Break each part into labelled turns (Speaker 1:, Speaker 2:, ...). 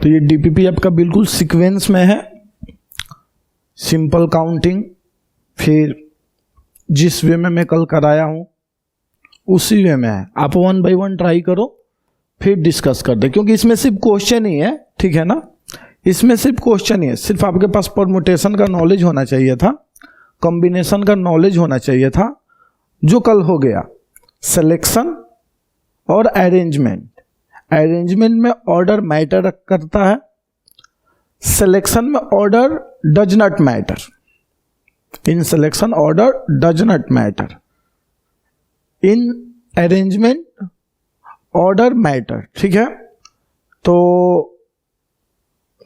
Speaker 1: तो ये डीपीपी आपका बिल्कुल सीक्वेंस में है, सिंपल काउंटिंग, फिर जिस वे में मैं कल कराया हूं उसी वे में है। आप 1 बाय 1 ट्राई करो, फिर डिस्कस कर दे, क्योंकि इसमें सिर्फ क्वेश्चन ही है, ठीक है ना, इसमें सिर्फ क्वेश्चन ही है। सिर्फ आपके पास परमुटेशन का नॉलेज होना चाहिए था, कॉम्बिनेशन का नॉलेज होना चाहिए था, जो कल हो गया। सिलेक्शन और अरेंजमेंट, अरेंजमेंट में ऑर्डर मैटर करता है, सिलेक्शन में order does not matter. In selection order does not matter, in arrangement order matter, ठीक है। तो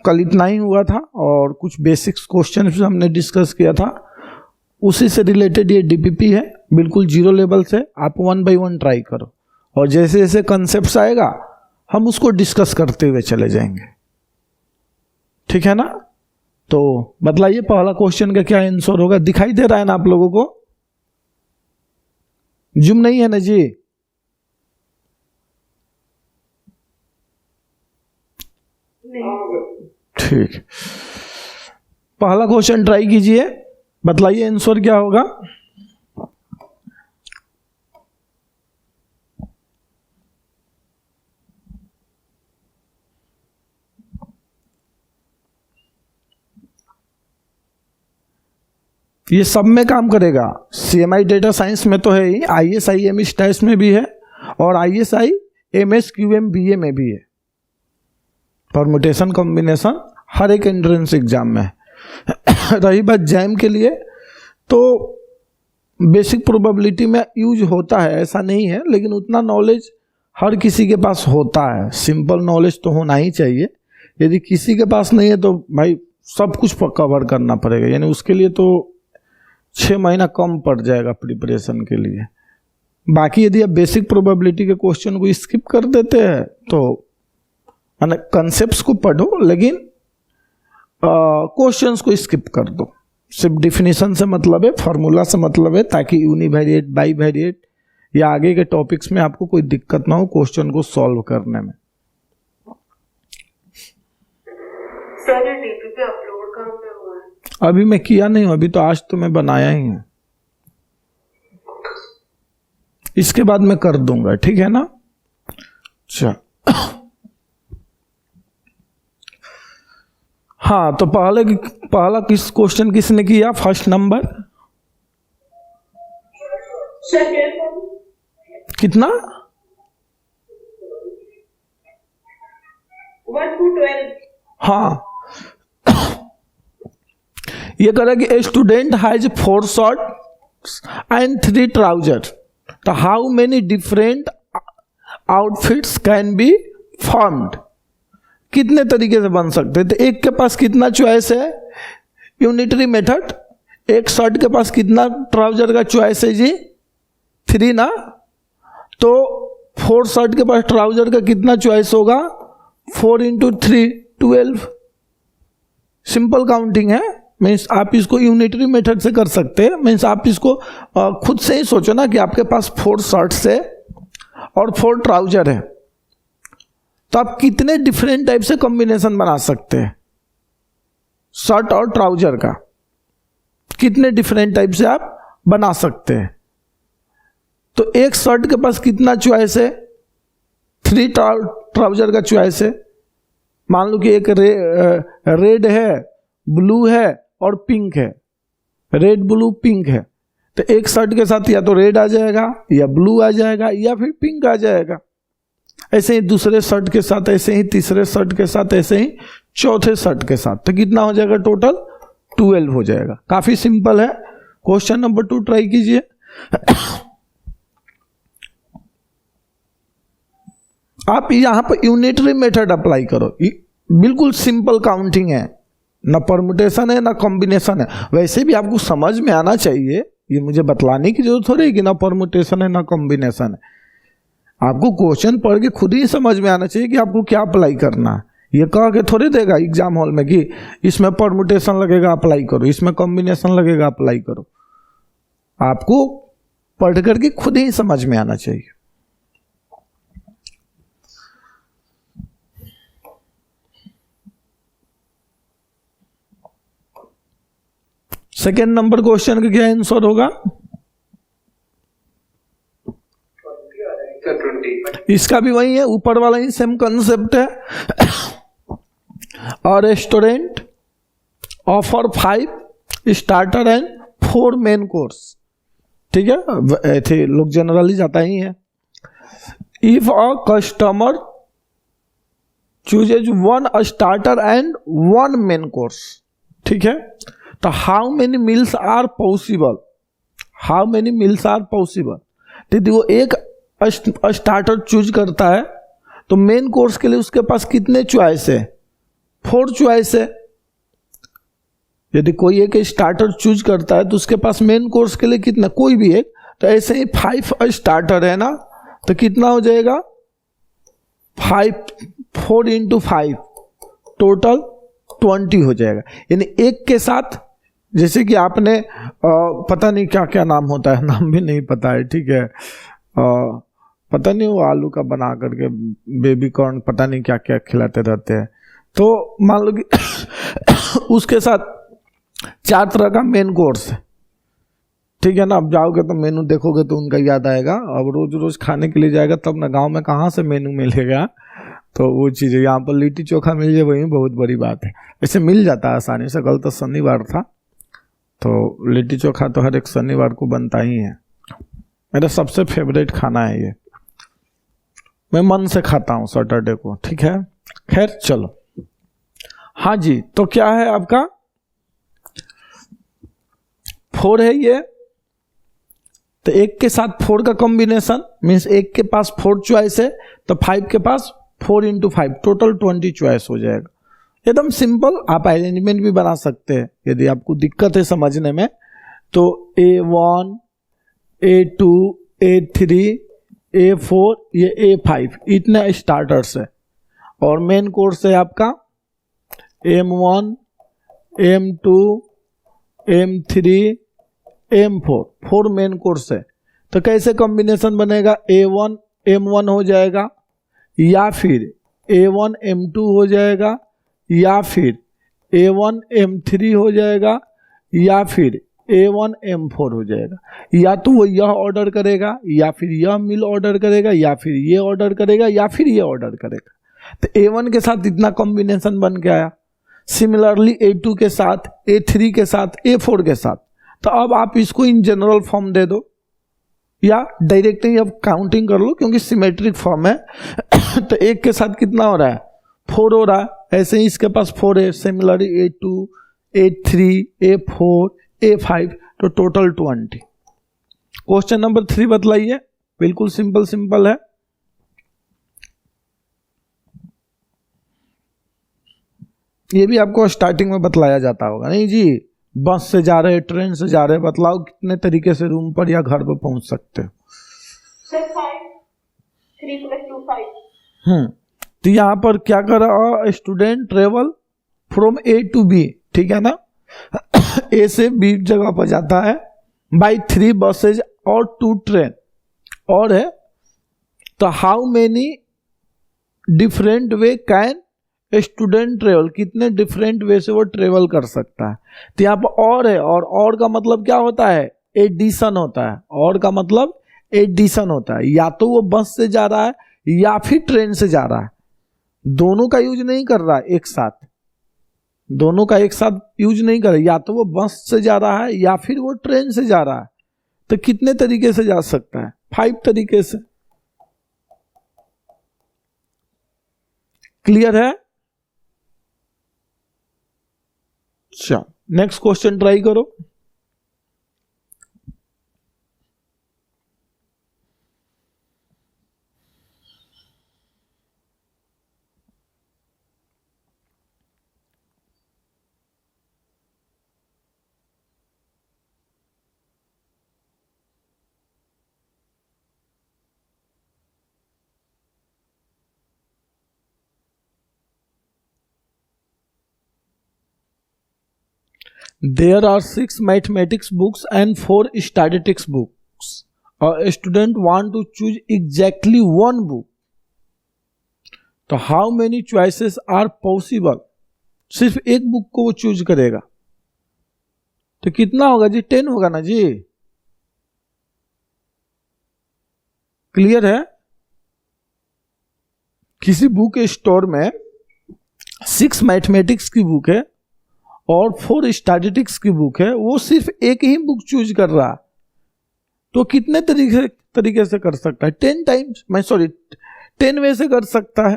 Speaker 1: कल इतना ही हुआ था और कुछ बेसिक्स क्वेश्चन हमने डिस्कस किया था, उसी से रिलेटेड ये डीपीपी है, बिल्कुल जीरो लेवल से। आप 1 बाय 1 ट्राई करो और जैसे जैसे कंसेप्ट आएगा हम उसको डिस्कस करते हुए चले जाएंगे, ठीक है ना। तो बताइए पहला क्वेश्चन का क्या आंसर होगा? दिखाई दे रहा है ना आप लोगों को? जूम नहीं है ना जी? ठीक, पहला क्वेश्चन ट्राई कीजिए, बतलाइए आंसर क्या होगा। ये सब में काम करेगा, सीएमआई डेटा साइंस में तो है ही, आईएसआई एमएस टेस्ट में भी है और आईएसआई एमएस क्यूएम बीए में भी है। परमुटेशन कॉम्बिनेशन हर एक एंट्रेंस एग्जाम में है। रही बात जैम के लिए, तो बेसिक प्रोबेबिलिटी में यूज होता है, ऐसा नहीं है, लेकिन उतना नॉलेज हर किसी के पास होता है। सिंपल नॉलेज तो होना ही चाहिए, यदि किसी के पास नहीं है तो भाई सब कुछ कवर करना पड़ेगा, यानी उसके लिए तो 6 महीना कम पड़ जाएगा प्रिपरेशन के लिए। बाकी यदि आप बेसिक प्रोबेबिलिटी के क्वेश्चन को स्किप कर देते हैं तो कंसेप्ट्स को पढ़ो, लेकिन क्वेश्चंस को स्किप कर दो। सिर्फ डिफिनीशन से मतलब है, फार्मूला से मतलब है, ताकि यूनिवेरिएट, बाईवेरिएट या आगे के टॉपिक्स में आपको कोई दिक्कत ना हो क्वेश्चन को सॉल्व करने में।
Speaker 2: सर ये डीपीपी अपलोड कहाँ पे हुआ है?
Speaker 1: अभी मैं किया नहीं हूं, अभी तो आज तो मैं बनाया ही हूं, इसके बाद मैं कर दूंगा, ठीक है ना। अच्छा हाँ, तो पहला किस क्वेश्चन किसने किया? फर्स्ट नंबर कितना?
Speaker 2: 1 to 12।
Speaker 1: हाँ, ये कह रहा है कि a student has 4 shirt and 3 trouser, तो how many different outfits can be formed? कितने तरीके से बन सकते हैं? तो एक के पास कितना चॉइस है? Unitary method. एक शर्ट के पास कितना ट्राउजर का चॉइस है जी? 3 ना। तो 4 शर्ट के पास ट्राउजर का कितना चॉइस होगा? 4 × 3 12। सिंपल काउंटिंग है, मीन्स आप इसको यूनिटरी मेथड से कर सकते हैं। मीन्स आप इसको खुद से ही सोचो ना कि आपके पास 4 शर्ट्स है और 4 ट्राउजर है, तो आप कितने डिफरेंट टाइप से कॉम्बिनेशन बना सकते हैं शर्ट और ट्राउजर का? कितने डिफरेंट टाइप से आप बना सकते हैं? तो एक शर्ट के पास कितना चॉइस है? 3 ट्राउजर का चॉइस है। मान लो कि एक रेड है, ब्लू है और पिंक है, रेड ब्लू पिंक है, तो एक शर्ट के साथ या तो रेड आ जाएगा या ब्लू आ जाएगा या फिर पिंक आ जाएगा। ऐसे ही दूसरे शर्ट के साथ, ऐसे ही तीसरे शर्ट के साथ, ऐसे ही चौथे शर्ट के साथ, तो कितना हो जाएगा? टोटल 12 हो जाएगा। काफी सिंपल है। क्वेश्चन नंबर 2 ट्राई कीजिए। आप यहां पर यूनिटरी मेथड अप्लाई करो, बिल्कुल सिंपल काउंटिंग है, ना परमुटेशन है ना कॉम्बिनेशन है। वैसे भी आपको समझ में आना चाहिए, ये मुझे बतलाने की जरूरत हो रही है कि ना परमुटेशन है ना कॉम्बिनेशन है। आपको क्वेश्चन पढ़ के खुद ही समझ में आना चाहिए कि आपको क्या अप्लाई करना है। ये कह के थोड़ी देगा एग्जाम हॉल में कि इसमें परमुटेशन लगेगा अप्लाई करो, इसमें कॉम्बिनेशन लगेगा अप्लाई करो। आपको पढ़ करके खुद ही समझ में आना चाहिए। सेकेंड नंबर क्वेश्चन का क्या आंसर होगा?
Speaker 3: 20।
Speaker 1: इसका भी वही है, ऊपर वाला ही सेम कंसेप्ट है। और restaurant offer 5 starter and 4 main course. ठीक है, ऐसे लोग जनरली जाता ही है। If a customer chooses 1 starter and 1 main course, ठीक है, तो how many meals are possible? How many meals are possible? ठीक, वो एक स्टार्टर चूज करता है तो मेन कोर्स के लिए उसके पास कितने चॉइस है? 4 चॉइस है। यदि कोई एक स्टार्टर चूज करता है तो उसके पास मेन कोर्स के लिए कितना? कोई भी एक। तो ऐसे ही 5 स्टार्टर है ना, तो कितना हो जाएगा? 4 इंटू 5 टोटल 20 हो जाएगा। यानी एक के साथ, जैसे कि आपने पता नहीं क्या क्या नाम होता है, नाम भी नहीं पता है, ठीक है, पता नहीं वो आलू का बना करके बेबी कॉर्न पता नहीं क्या क्या खिलाते रहते हैं। तो मान लो कि उसके साथ 4 तरह का मेन कोर्स है, ठीक है ना। अब जाओगे तो मेनू देखोगे तो उनका याद आएगा। अब रोज रोज खाने के लिए जाएगा तब ना, गांव में कहाँ से मेनू मिलेगा? तो वो चीज़, यहाँ पर लिट्टी चोखा मिल जाए वही बहुत बड़ी बात है। ऐसे मिल जाता है आसानी से। कल तो शनिवार था तो लिट्टी चोखा तो हर एक शनिवार को बनता ही है। मेरा सबसे फेवरेट खाना है ये, मैं मन से खाता हूँ सैटरडे को, ठीक है। खैर चलो, हाँ जी, तो क्या है आपका? 4 है ये, तो एक के साथ 4 का कॉम्बिनेशन मीन्स एक के पास 4 चॉइस है, तो 5 के पास 4 इंटू 5 टोटल 20 चॉइस हो जाएगा। एकदम सिंपल। आप अरेंजमेंट भी बना सकते हैं यदि आपको दिक्कत है समझने में। तो A1, A2, A3, A4, ये A5 इतने स्टार्टर्स है। और मेन कोर्स है आपका M1, M2, M3, M4, 4 main course है। तो कैसे कॉम्बिनेशन बनेगा? A1 M1 हो जाएगा, या फिर A1 M2 हो जाएगा, या फिर A1 M3 हो जाएगा, या फिर A1 M4 हो जाएगा। या तो वो यह ऑर्डर करेगा, या फिर यह मील ऑर्डर करेगा, या फिर ये ऑर्डर करेगा, या फिर ये ऑर्डर करेगा। तो A1 के साथ इतना कॉम्बिनेशन बन के आया। सिमिलरली A2 के साथ, A3 के साथ, A4 के साथ। तो अब आप इसको इन जनरल फॉर्म दे दो या डायरेक्ट ही अब काउंटिंग कर लो, क्योंकि सिमेट्रिक फॉर्म है। तो एक के साथ कितना हो रहा है? 4 हो रहा है। ऐसे ही इसके पास 4 है। Similarly A2, A3, A4, A5, तो टोटल 20। Question number 3 बतलाइए। बिल्कुल सिंपल सिंपल है। ये भी आपको स्टार्टिंग में बतलाया जाता होगा, नहीं जी? बस से जा रहे, ट्रेन से जा रहे, बतलाओ कितने तरीके से रूम पर या घर पर पहुंच सकते हो?
Speaker 2: सर 5, 3 + 2 5।
Speaker 1: तो यहाँ पर क्या कर रहा? Student travel from A to B, ठीक है ना। A से B जगह पर जाता है बाई 3 बसेज और 2 ट्रेन। और है तो how many different way can student travel? कितने डिफरेंट वे से वो ट्रेवल कर सकता है। तो यहाँ पर और है, और का मतलब क्या होता है? एडिशन होता है। और का मतलब एडिशन होता है। या तो वो बस से जा रहा है या फिर ट्रेन से जा रहा है, दोनों का यूज नहीं कर रहा है एक साथ, दोनों का एक साथ यूज नहीं कर रहा है। या तो वो बस से जा रहा है या फिर वो ट्रेन से जा रहा है। तो कितने तरीके से जा सकता है? 5 तरीके से। क्लियर है? अच्छा, नेक्स्ट क्वेश्चन ट्राई करो। There are 6 mathematics books and 4 statistics books. A student want to choose exactly one book. तो how many choices are possible? सिर्फ एक बुक को वो चूज करेगा तो कितना होगा जी? 10 होगा ना जी। क्लियर है? किसी बुक स्टोर में 6 मैथमेटिक्स की बुक है और 4 स्टैटिस्टिक्स की बुक है, वो सिर्फ एक ही बुक चूज कर रहा है, तो कितने तरीके से कर सकता है? 10 टाइम्स, मैं सॉरी 10 वे से कर सकता है।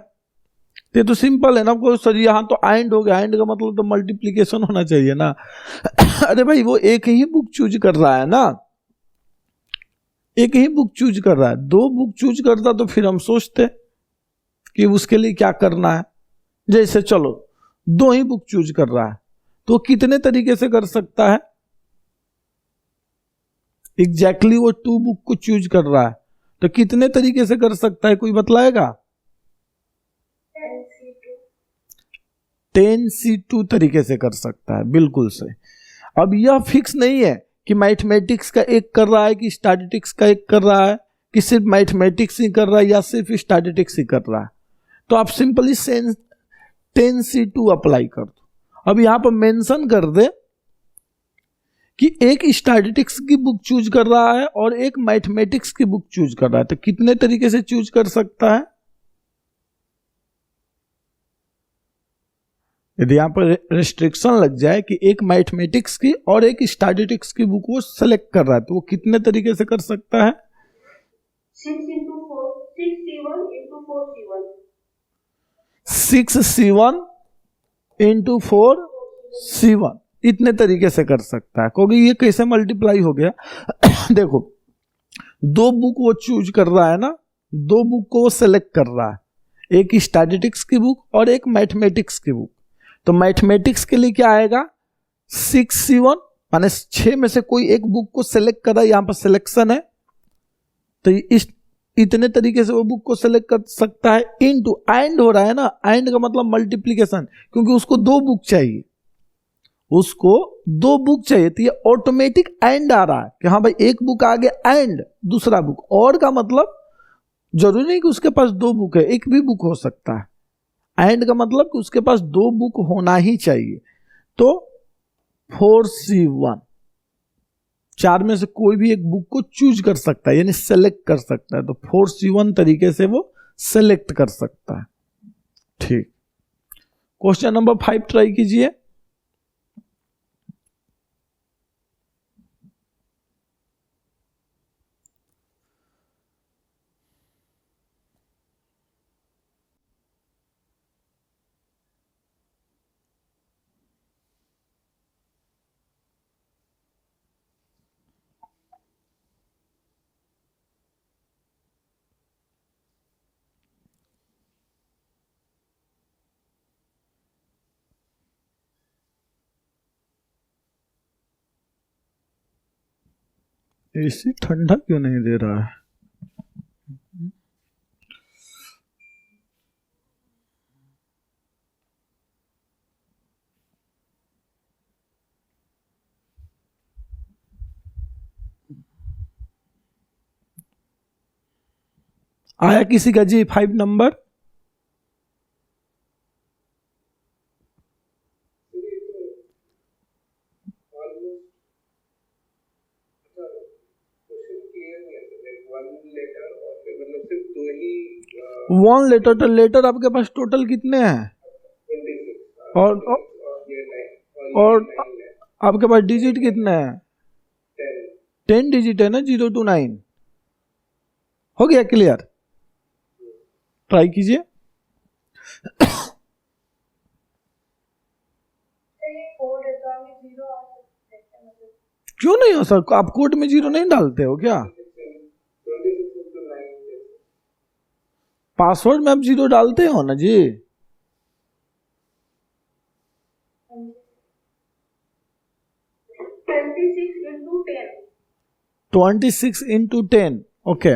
Speaker 1: ये तो सिंपल है ना। कोई सर यहाँ तो एंड हो गया, एंड का मतलब तो मल्टीप्लीकेशन होना चाहिए ना। अरे भाई वो एक ही बुक चूज कर रहा है ना, एक ही बुक चूज कर रहा है। 2 बुक चूज करता तो फिर हम सोचते कि उसके लिए क्या करना है। जैसे चलो 2 ही बुक चूज कर रहा है, तो कितने तरीके से कर सकता है? एग्जैक्टली वो 2 बुक को चूज कर रहा है, तो कितने तरीके से कर सकता है? कोई बतलाएगा? 10C2 तरीके से कर सकता है, बिल्कुल सही। अब यह फिक्स नहीं है कि मैथमेटिक्स का एक कर रहा है कि स्टैटिस्टिक्स का एक कर रहा है, कि सिर्फ मैथमेटिक्स ही कर रहा है या सिर्फ स्टैटिस्टिक्स ही कर रहा है। तो आप सिंपली 10C2 अप्लाई कर दो। अब यहां पर मेंशन कर दे कि एक स्टैटिस्टिक्स की बुक चूज कर रहा है और एक मैथमेटिक्स की बुक चूज कर रहा है, तो कितने तरीके से चूज कर सकता है? यदि यहां पर रिस्ट्रिक्शन लग जाए कि एक मैथमेटिक्स की और एक स्टैटिस्टिक्स की बुक वो सेलेक्ट कर रहा है, तो वो कितने तरीके से कर सकता है? 6C1 into 4C1 इतने तरीके से कर सकता है। क्योंकि ये कैसे मल्टीप्लाई हो गया? देखो 2 बुक वो चूज कर रहा है ना, 2 बुक को वो सेलेक्ट कर रहा है, एक स्टैटिस्टिक्स की बुक और एक मैथमेटिक्स की बुक। तो मैथमेटिक्स के लिए क्या आएगा? 6C1 माने 6 में से कोई एक बुक को सेलेक्ट कर रहा है, यहां पर सिलेक्शन है, तो इस इतने तरीके से वो बुक को सेलेक्ट कर सकता है। इनटू एंड हो रहा है ना, एंड का मतलब मल्टीप्लीकेशन, क्योंकि उसको 2 बुक चाहिए, उसको 2 बुक चाहिए, तो ये ऑटोमेटिक एंड आ रहा है कि हाँ भाई एक बुक आ गया एंड दूसरा बुक। और का मतलब जरूरी नहीं कि उसके पास 2 बुक है, एक भी बुक हो सकता है। एंड का मतलब कि उसके पास 2 बुक होना ही चाहिए। तो 4C1 4 में से कोई भी एक बुक को चूज कर सकता है, यानी सेलेक्ट कर सकता है। तो 4C1 तरीके से वो सेलेक्ट कर सकता है। ठीक, क्वेश्चन नंबर 5 ट्राई कीजिए। एसी ठंडा क्यों नहीं दे रहा है? आया किसी का जी 5 नंबर? वन लेटर, तो लेटर आपके पास टोटल कितने हैं? और आपके पास डिजिट कितने हैं? 10 डिजिट है ना, 0 to 9। हो गया क्लियर? ट्राई कीजिए। क्यों नहीं हो सर? आप कोड में 0 नहीं डालते हो क्या? पासवर्ड में आप 0 डालते हो ना जी? 26 into 10। Okay.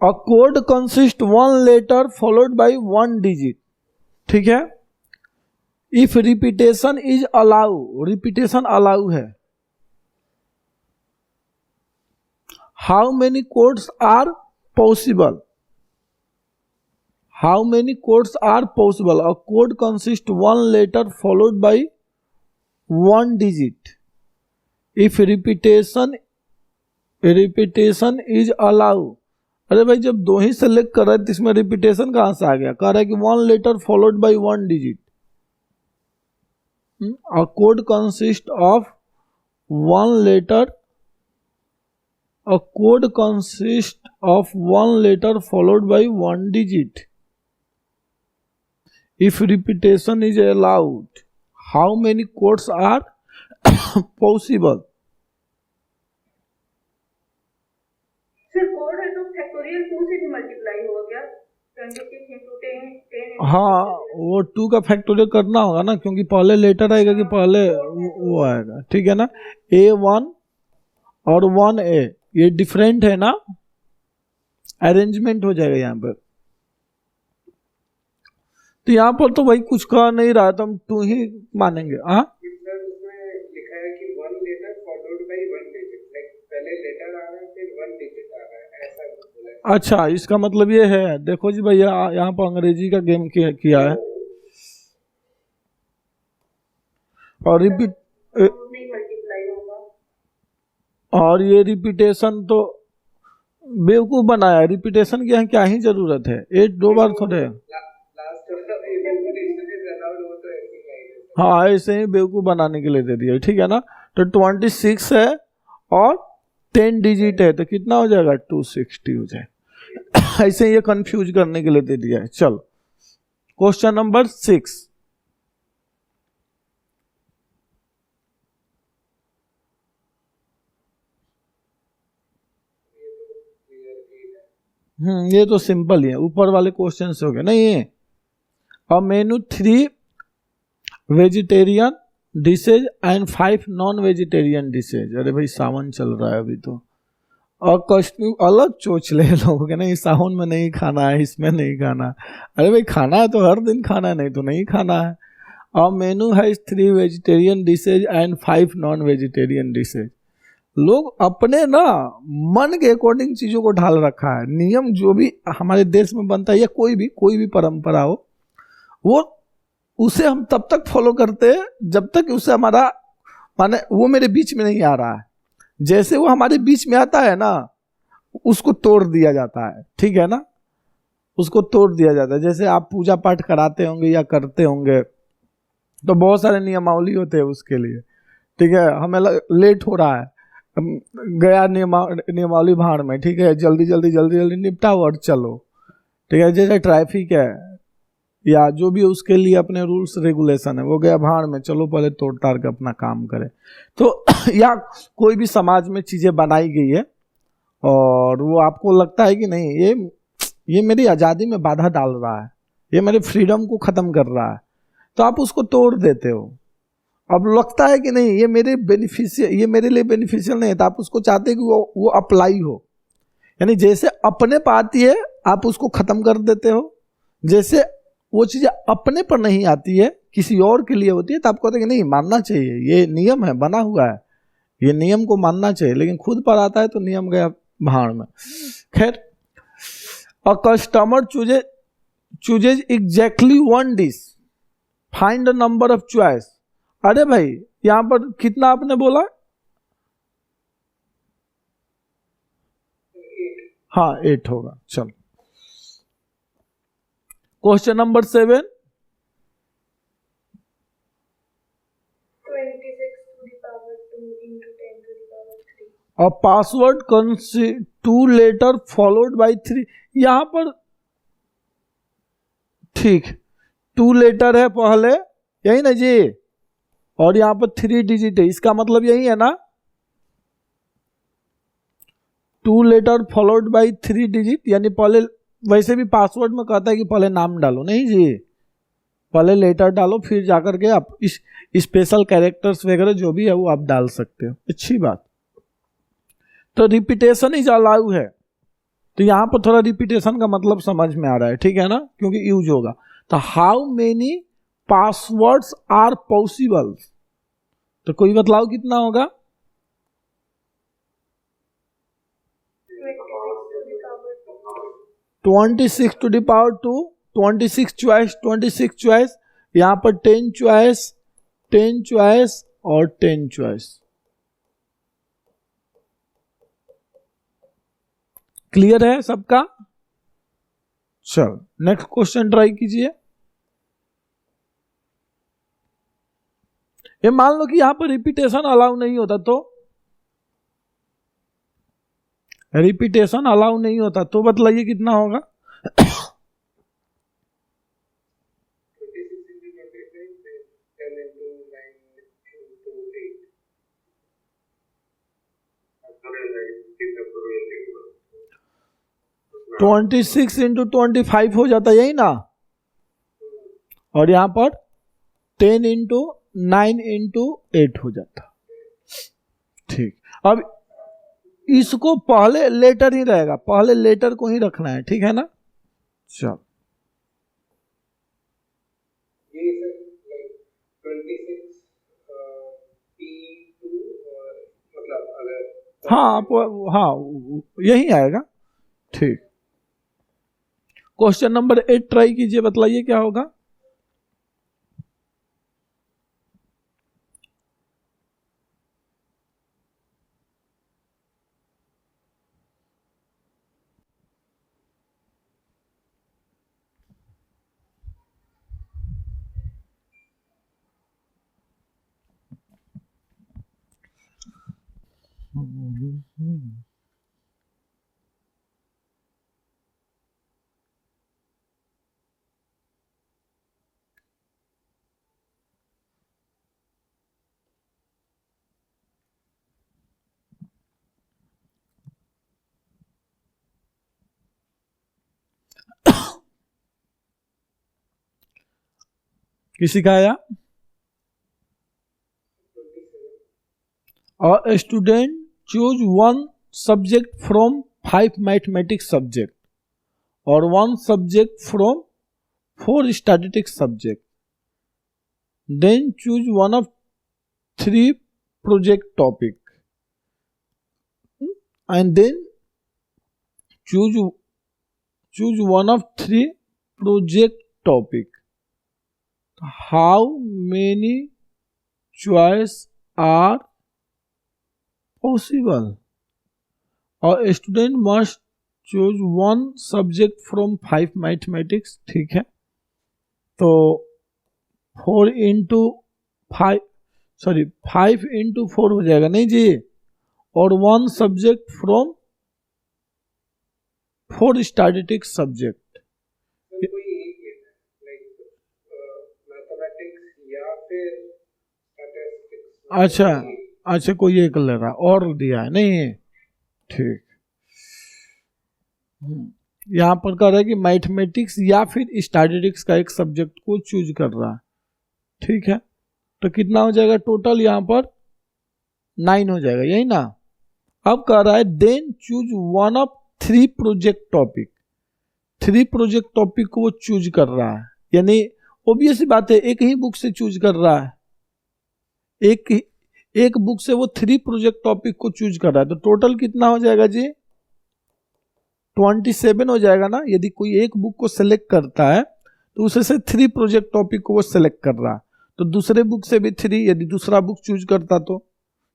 Speaker 1: A code consists 1 letter followed by 1 digit। ठीक है। If repetition is allowed, repetition allow है। How many codes are possible? How many codes are possible? A code consists 1 letter followed by one digit. If repetition is allowed. अरे भाई जब दो ही select कर रहा है तो इसमें रिपीटेशन कहां से आ गया? कह रहा है कि one letter followed by one digit. A code consists of one letter. A code consists of one letter followed by one digit. If repetition is allowed, how many codes are possible?
Speaker 2: Sir code है तो factorial 2 से भी multiply होगा क्या? 26 into 10
Speaker 1: हाँ वो 2 का factorial करना होगा ना, क्योंकि पहले लेटर आएगा कि पहले वो आएगा. ठीक है ना. A1 और 1A ये डिफरेंट है ना, अरेंजमेंट हो जाएगा यहाँ पर. तो यहाँ पर तो भाई कुछ कह नहीं रहा, तो हम 2 ही मानेंगे. हाँ
Speaker 3: लिखा है कि one letter followed by one digit, like पहले लेटर आ रहा है फिर वन डिजिट आ रहा है, ऐसा बोला है.
Speaker 1: अच्छा, इसका मतलब ये है. देखो जी भैया यहाँ पर अंग्रेजी का गेम किया है और रिपीट
Speaker 2: नहीं मल्टीप्लाई होगा.
Speaker 1: और ये रिपीटेशन तो बेवकूफ बनाया है. रिपीटेशन की यहाँ क्या ही जरूरत है? 8 2 बार थोड़े.
Speaker 3: लास्ट रिपीटेशन इज अलाउड हो तो ऐसे ही आएगा.
Speaker 1: हाँ ऐसे ही बेवकूफ बनाने के लिए दे दिया. ठीक है ना. तो 26 है और 10 डिजिट है तो कितना हो जाएगा? 260 हो जाएगा. ऐसे ही ये कंफ्यूज करने के लिए दे दिया है. चलो क्वेश्चन नंबर 6. ये तो सिंपल ही है. ऊपर वाले क्वेश्चन से हो गया नहीं. A menu 3 vegetarian dishes and 5 non vegetarian dishes. अरे भाई सावन चल रहा है अभी तो, और कस्टम अलग सोच ले लोग नहीं, सावन में नहीं खाना है, इसमें नहीं खाना. अरे भाई खाना है तो हर दिन खाना है, नहीं तो नहीं खाना है. A menu has 3 vegetarian dishes and 5 non vegetarian dishes. लोग अपने ना मन के अकॉर्डिंग चीजों को ढाल रखा है. नियम जो भी हमारे देश में बनता है या कोई भी परंपरा हो, वो उसे हम तब तक फॉलो करते हैं जब तक उसे हमारा माने वो मेरे बीच में नहीं आ रहा है. जैसे वो हमारे बीच में आता है ना, उसको तोड़ दिया जाता है. ठीक है ना, उसको तोड़ दिया जाता है. जैसे आप पूजा पाठ कराते होंगे या करते होंगे तो बहुत सारे नियमावली होते हैं उसके लिए. ठीक है, हमें लेट हो रहा है, गया नियमावली भाड़ में. ठीक है, जल्दी निपटाओ और चलो. ठीक है, जैसे ट्रैफिक है या जो भी उसके लिए अपने रूल्स रेगुलेशन है, वो गया भाड़ में, चलो पहले तोड़ ताड़ के अपना काम करे. तो या कोई भी समाज में चीजें बनाई गई है और वो आपको लगता है कि नहीं ये मेरी आज़ादी में बाधा डाल रहा है, ये मेरे फ्रीडम को ख़त्म कर रहा है, तो आप उसको तोड़ देते हो. अब लगता है कि नहीं ये मेरे लिए बेनिफिशियल नहीं है, तो आप उसको चाहते हैं कि वो अप्लाई हो. यानी जैसे अपने पर आती है आप उसको ख़त्म कर देते हो. जैसे वो चीज़ें अपने पर नहीं आती है, किसी और के लिए होती है, तो आप कहते हैं कि नहीं मानना चाहिए, ये नियम है बना हुआ है, ये नियम को मानना चाहिए. लेकिन खुद पर आता है तो नियम गया भाड़ में. खैर, अ customer chooses exactly one dish, find the number of choice. अरे भाई यहां पर कितना आपने बोला? हाँ 8 होगा. चलो question number 7.
Speaker 2: 26 to the power 2 into 10 to the power 3.
Speaker 1: A password 2 letter followed by 3. यहां पर ठीक 2 लेटर है पहले, यही ना जी, और यहां पर 3 डिजिट है. इसका मतलब यही है ना, 2 लेटर फॉलोड बाय 3 डिजिट. यानी पहले वैसे भी पासवर्ड में कहता है कि पहले नाम डालो, नहीं जी, पहले लेटर डालो फिर जाकर के आप इस स्पेशल कैरेक्टर्स वगैरह जो भी है वो आप डाल सकते हो. अच्छी बात. तो रिपीटेशन इज अलाउ है, तो यहाँ पर थोड़ा रिपीटेशन का मतलब समझ में आ रहा है. ठीक है ना, क्योंकि यूज होगा. तो how many passwords are possible, तो कोई बतलाओ कितना होगा? 26 to the power 2, 26 choice, 26 choice. यहाँ पर 10 चॉइस और 10 चॉइस। क्लियर है सबका? चल नेक्स्ट क्वेश्चन ट्राई कीजिए। ये मान लो कि यहां पर रिपीटेशन अलाउ नहीं होता तो, रिपीटेशन अलाउ नहीं होता तो बतलाइए कितना होगा? 26 इंटू 25 हो जाता, यही ना? और यहां पर 10 इंटू 9 इंटू 8 हो जाता। ठीक, अब इसको पहले लेटर ही रहेगा, पहले लेटर को ही रखना है, ठीक है ना? चल
Speaker 3: ये सर 26 P2 मतलब अगर
Speaker 1: हाँ आप, हाँ यही आएगा। ठीक, क्वेश्चन नंबर 8 ट्राई कीजिए, बतलाइए क्या होगा? किसी का आया? A student choose one subject from 5 mathematics subject or one subject from 4 statistics subject. Then choose one of 3 project topic. And then choose one of 3 project topic. How many choice are possible? A student must choose one subject from 5 mathematics, ठीक है? तो 4 into 5 sorry 5 into 4 हो जाएगा, नहीं जी? और 1 subject from 4 statistics subject.
Speaker 3: कोई एक लेना है लाइक मैथमेटिक्स या फिर स्टैटिस्टिक्स।
Speaker 1: अच्छा अच्छा, कोई एक ले रहा और दिया है नहीं? ठीक, यहां पर कह रहा है कि मैथमेटिक्स या फिर स्टैटिस्टिक्स का एक सब्जेक्ट को चूज कर रहा है, ठीक है? तो कितना हो जाएगा टोटल? यहां पर 9 हो जाएगा, यही ना? अब कह रहा है then choose one of 3 project topic. 3 project topic को वो चूज कर रहा है, यानी ऑब्वियस बात है एक ही बुक से चूज कर रहा है, एक बुक से वो 3 प्रोजेक्ट टॉपिक को चूज कर रहा है। तो टोटल कितना हो जाएगा जी? 27 हो जाएगा ना? यदि कोई एक बुक को सिलेक्ट करता है तो उसे से 3 प्रोजेक्ट टॉपिक को वो सिलेक्ट कर रहा है, तो दूसरे बुक से भी 3 यदि दूसरा बुक चूज करता तो,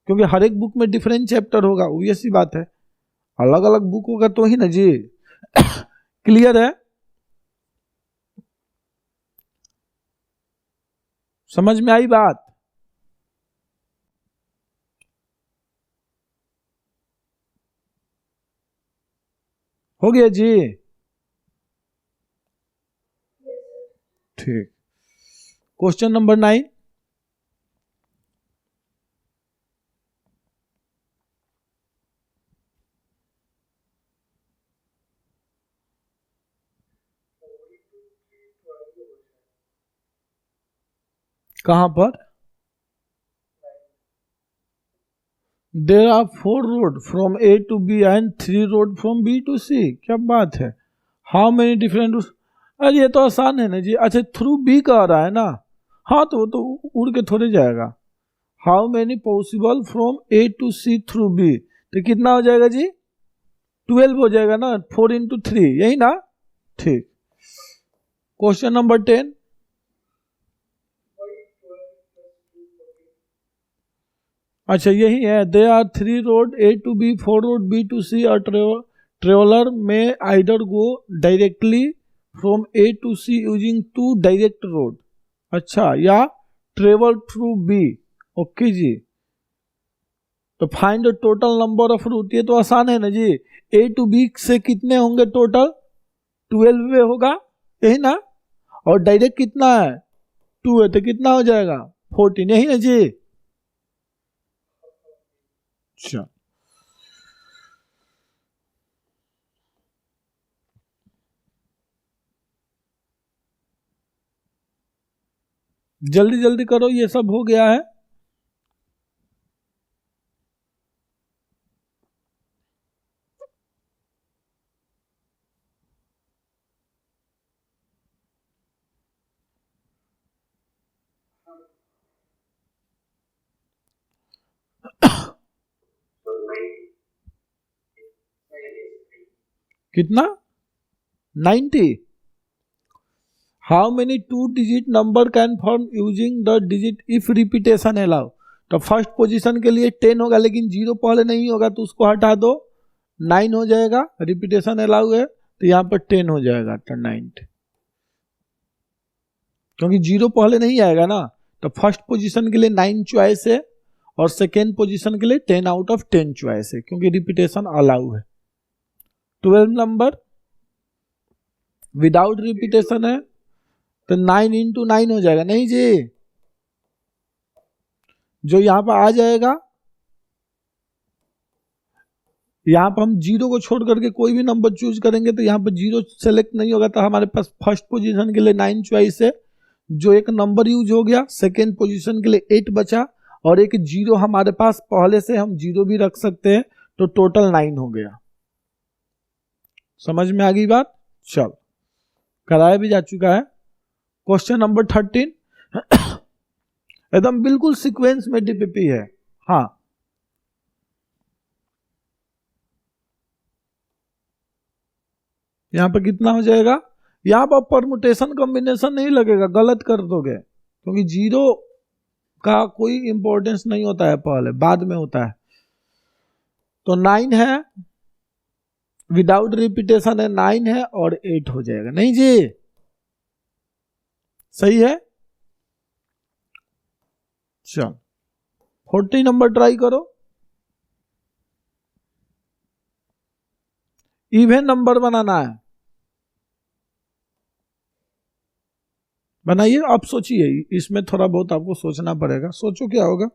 Speaker 1: क्योंकि हर एक बुक में डिफरेंट चैप्टर होगा, वो ऐसी बात है, अलग अलग बुक होगा तो ही ना जी। क्लियर है? समझ में आई बात? हो गया जी? ठीक, क्वेश्चन नंबर 9। कहां पर? There are 4 road from A to B and 3 road from B to C। क्या बात है? How many different? अरे ये तो आसान है ना जी। अच्छा थ्रू B का आ रहा है ना? हाँ तो वो तो उड़ के थोड़े जाएगा। How many possible from A to C through B, तो कितना हो जाएगा जी? 12 हो जाएगा ना? 4 इंटू 3, यही ना? ठीक, क्वेश्चन नंबर 10। अच्छा यही है, there are 3 road A to B, 4 road B to C, और traveler may either go directly from A to C using 2 direct road, अच्छा, या travel through B, ओके जी। तो find total number of route, ये तो आसान है ना जी, A to B से कितने होंगे टोटल, 12 वे होगा, यही ना, और डायरेक्ट कितना है 2 है, तो कितना हो जाएगा 14, यही ना जी। अच्छा जल्दी जल्दी करो, ये सब हो गया है। कितना 90, how many 2 digit number can form using the digit if repetition allow, तो फर्स्ट पोजीशन के लिए 10 होगा, लेकिन 0 पहले नहीं होगा तो उसको हटा दो, 9 हो जाएगा, रिपीटेशन अलाउ है तो यहाँ पर 10 हो जाएगा, तो 9, क्योंकि 0 पहले नहीं आएगा ना, तो फर्स्ट पोजीशन के लिए 9 चॉइस है और सेकेंड पोजीशन के लिए 10 आउट ऑफ 10 चॉइस है, क्योंकि रिपीटेशन अलाउ है। 12 नंबर विदाउट रिपीटेशन है तो 9 इंटू 9 हो जाएगा, नहीं जी, जो यहां पर आ जाएगा, यहां पर हम 0 को छोड़ करके कोई भी नंबर चूज करेंगे तो यहां पर 0 सेलेक्ट नहीं होगा, तो हमारे पास फर्स्ट पोजीशन के लिए 9 चॉइस है, जो एक नंबर यूज हो गया, सेकेंड पोजीशन के लिए 8 बचा, और एक 0 हमारे पास पहले से, हम 0 भी रख सकते हैं, तो टोटल 9 हो गया। समझ में आ गई बात, चल कराया भी जा चुका है। क्वेश्चन नंबर 13 एकदम बिल्कुल सीक्वेंस में डीपीपी है। हाँ यहां पर कितना हो जाएगा, यहां पर परमुटेशन कॉम्बिनेशन नहीं लगेगा, गलत कर दोगे, क्योंकि 0 का कोई इंपॉर्टेंस नहीं होता है, पहले बाद में होता है। तो 9 है, विदाउट रिपीटेशन है, 9 है और 8 हो जाएगा, नहीं जी, सही है। चल 40 नंबर ट्राई करो, इवन नंबर बनाना है, बनाइए। आप सोचिए, इसमें थोड़ा बहुत आपको सोचना पड़ेगा, सोचो क्या होगा।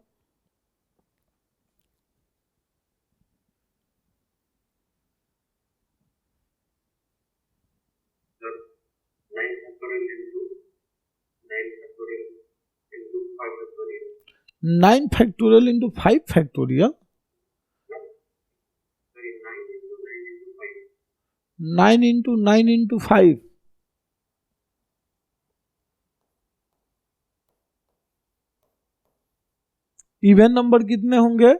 Speaker 1: Nine factorial into 5 factorial, 9 into 9 into 5, even number कितने होंगे,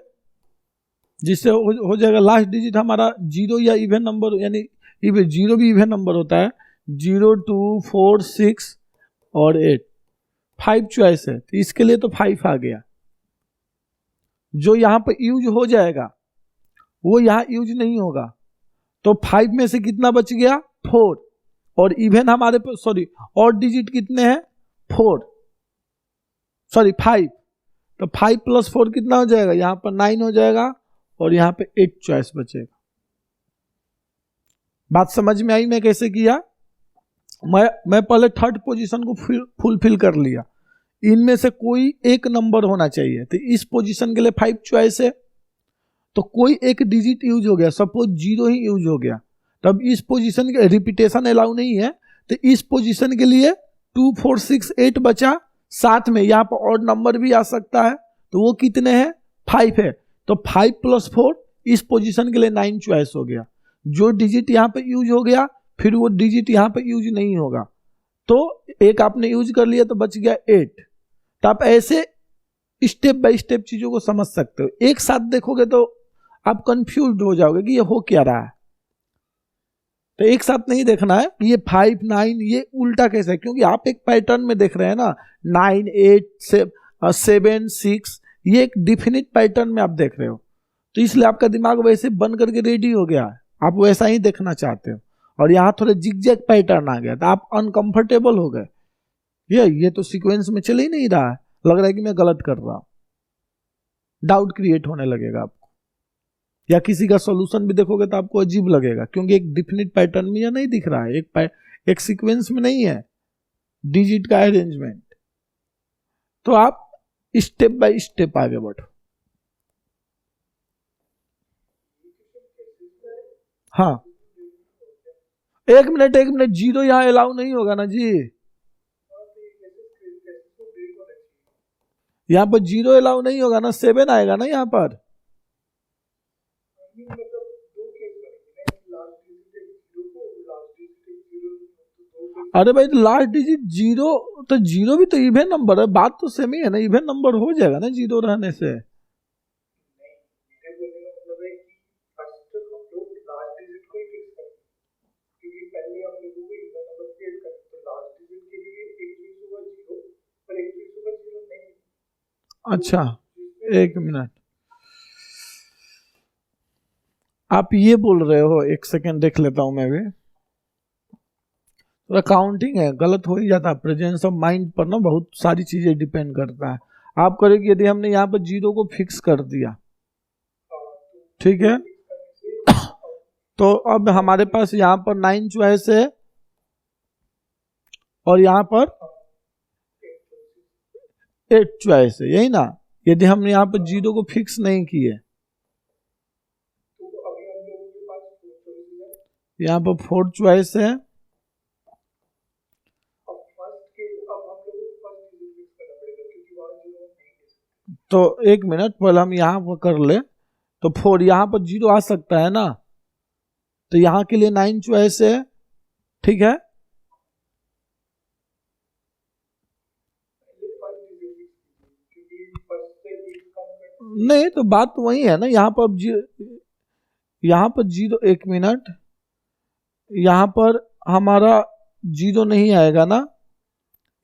Speaker 1: जिससे हो जाएगा लास्ट डिजिट हमारा 0, या इवन नंबर, यानी 0 भी इवन नंबर होता है, 0, 2, 4, 6 और 8, 5 चॉइस है, तो इसके लिए तो 5 आ गया। जो यहां पर यूज हो जाएगा वो यहां यूज नहीं होगा, तो 5 में से कितना बच गया 4, और इवन हमारे पास, सॉरी, और डिजिट कितने हैं 4, सॉरी 5, तो 5 प्लस 4 कितना हो जाएगा, यहां पर 9 हो जाएगा, और यहां पे 8 चॉइस बचेगा। बात समझ में आई मैं कैसे किया, मैं पहले थर्ड पोजीशन को फुलफिल कर लिया, इनमें से कोई एक नंबर होना चाहिए, तो इस पोजीशन के लिए 5 चॉइस है, तो कोई एक डिजिट यूज हो गया, सपोज 0 ही यूज हो गया, तब इस पोजीशन के रिपीटेशन अलाउ नहीं है, तो इस पोजीशन के लिए 2, 4, 6, 8 बचा, साथ में यहाँ पर और नंबर भी आ सकता है, तो वो कितने हैं 5 है, तो 5 प्लस 4 इस पोजीशन के लिए 9 चॉइस हो गया। जो डिजिट यहाँ पे यूज हो गया फिर वो डिजिट यहाँ पे यूज नहीं होगा, तो एक आपने यूज कर लिया तो बच गया 8। तो आप ऐसे स्टेप बाय स्टेप चीजों को समझ सकते हो, एक साथ देखोगे तो आप कंफ्यूज हो जाओगे कि ये हो क्या रहा है। तो एक साथ नहीं देखना है कि ये 5, 9 ये उल्टा कैसे है, क्योंकि आप एक पैटर्न में देख रहे हैं ना, 9, 8, 7, 6, ये एक डिफिनिट पैटर्न में आप देख रहे हो, तो इसलिए आपका दिमाग वैसे बन करके रेडी हो गया है, आप वैसा ही देखना चाहते हो। और यहाँ थोड़ा जिगजैग पैटर्न आ गया तो आप अनकंफर्टेबल हो गए, ये तो सीक्वेंस में चल ही नहीं रहा है, लग रहा है कि मैं गलत कर रहा हूं, डाउट क्रिएट होने लगेगा आपको। या किसी का सॉल्यूशन भी देखोगे तो आपको अजीब लगेगा, क्योंकि एक डिफिनिट पैटर्न में यह नहीं दिख रहा है, एक सीक्वेंस में नहीं है डिजिट का अरेंजमेंट। तो आप स्टेप बाय स्टेप आगे बढ़ो। हाँ, एक मिनट, जीरो यहाँ अलाउ नहीं होगा ना जी, यहाँ पर जीरो अलाउ नहीं होगा ना, 7 आएगा ना यहाँ पर। अरे भाई तो लास्ट डिजिट जीरो, तो जीरो भी तो इवन नंबर है, बात तो सेम ही है ना, इवन नंबर हो जाएगा ना जीरो रहने से। अच्छा एक मिनट, आप ये बोल रहे हो, एक सेकेंड देख लेता हूं मैं भी, तो काउंटिंग है, गलत हो ही जाता है, प्रेजेंस ऑफ माइंड पर ना बहुत सारी चीजें डिपेंड करता है। आप करेंगे यदि हमने यहाँ पर जीरो को फिक्स कर दिया, ठीक है, तो अब हमारे पास यहाँ पर 9 चॉइस है और यहाँ पर 8 चॉइस है, यही ना। यदि हमने यहाँ पर जीरो को फिक्स नहीं किए, यहाँ पर 4 चॉइस है, तो एक मिनट पहले हम यहाँ पर कर ले, तो 4 यहाँ पर जीरो आ सकता है ना, तो यहाँ के लिए 9 चॉइस है, ठीक है। नहीं तो बात तो वही है ना, यहाँ पर यहाँ पर जीरो, एक मिनट, यहाँ पर हमारा जीरो नहीं आएगा ना,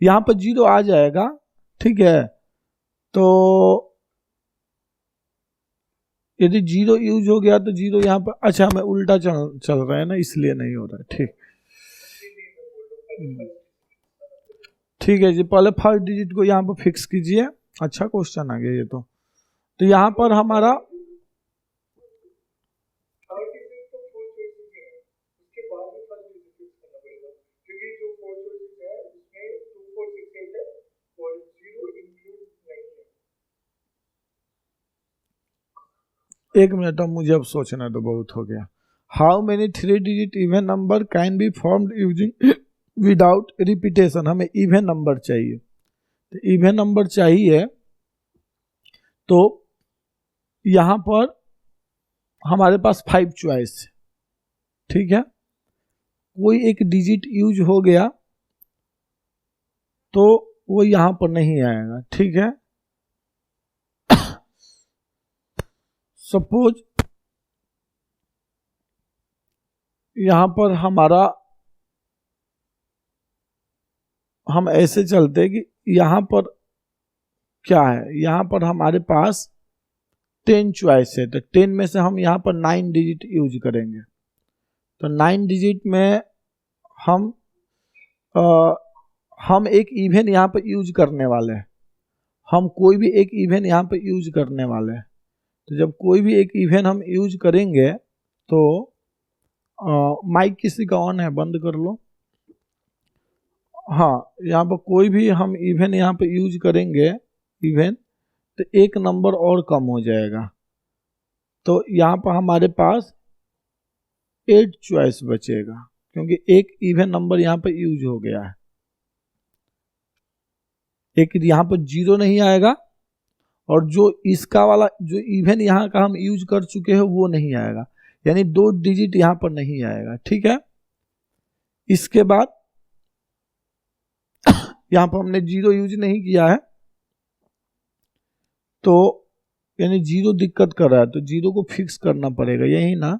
Speaker 1: यहाँ पर जीरो आ जाएगा, ठीक है। तो यदि जीरो यूज हो गया तो जीरो यहाँ पर, अच्छा हमें उल्टा चल रहा है ना, इसलिए नहीं हो रहा है, ठीक है जी। पहले फर्स्ट डिजिट को यहाँ पर फिक्स कीजिए, अच्छा क्वेश्चन आ गया ये तो यहाँ पर हमारा एक मिनट, अब मुझे अब सोचना तो बहुत हो गया। How many 3 digit even number can be formed using without repetition, हमें इवन नंबर चाहिए, तो इवन नंबर चाहिए, तो यहाँ पर हमारे पास 5 चॉइस है, ठीक है। कोई एक डिजिट यूज हो गया तो वो यहाँ पर नहीं आएगा, ठीक है। सपोज यहां पर हमारा, हम ऐसे चलते कि यहां पर क्या है, यहां पर हमारे पास 10 चॉइस है, तो 10 में से हम यहां पर 9 डिजिट यूज करेंगे, तो 9 डिजिट में हम एक इवन यहां पर यूज करने वाले हैं, हम कोई भी एक इवन यहां पर यूज करने वाले हैं। तो जब कोई भी एक इवन हम यूज करेंगे तो माइक किसी का ऑन है, बंद कर लो। हाँ, यहाँ पर कोई भी हम इवन यहाँ पे यूज करेंगे इवन, तो एक नंबर और कम हो जाएगा, तो यहाँ पर हमारे पास 8 चॉइस बचेगा, क्योंकि एक इवन नंबर यहाँ पर यूज हो गया है, एक यहाँ पर जीरो नहीं आएगा, और जो इसका वाला जो इवन यहाँ का हम यूज कर चुके हैं वो नहीं आएगा, यानी 2 डिजिट यहाँ पर नहीं आएगा, ठीक है। इसके बाद यहाँ पर हमने जीरो यूज नहीं किया है, तो यानी जीरो दिक्कत कर रहा है, तो जीरो को फिक्स करना पड़ेगा, यही ना।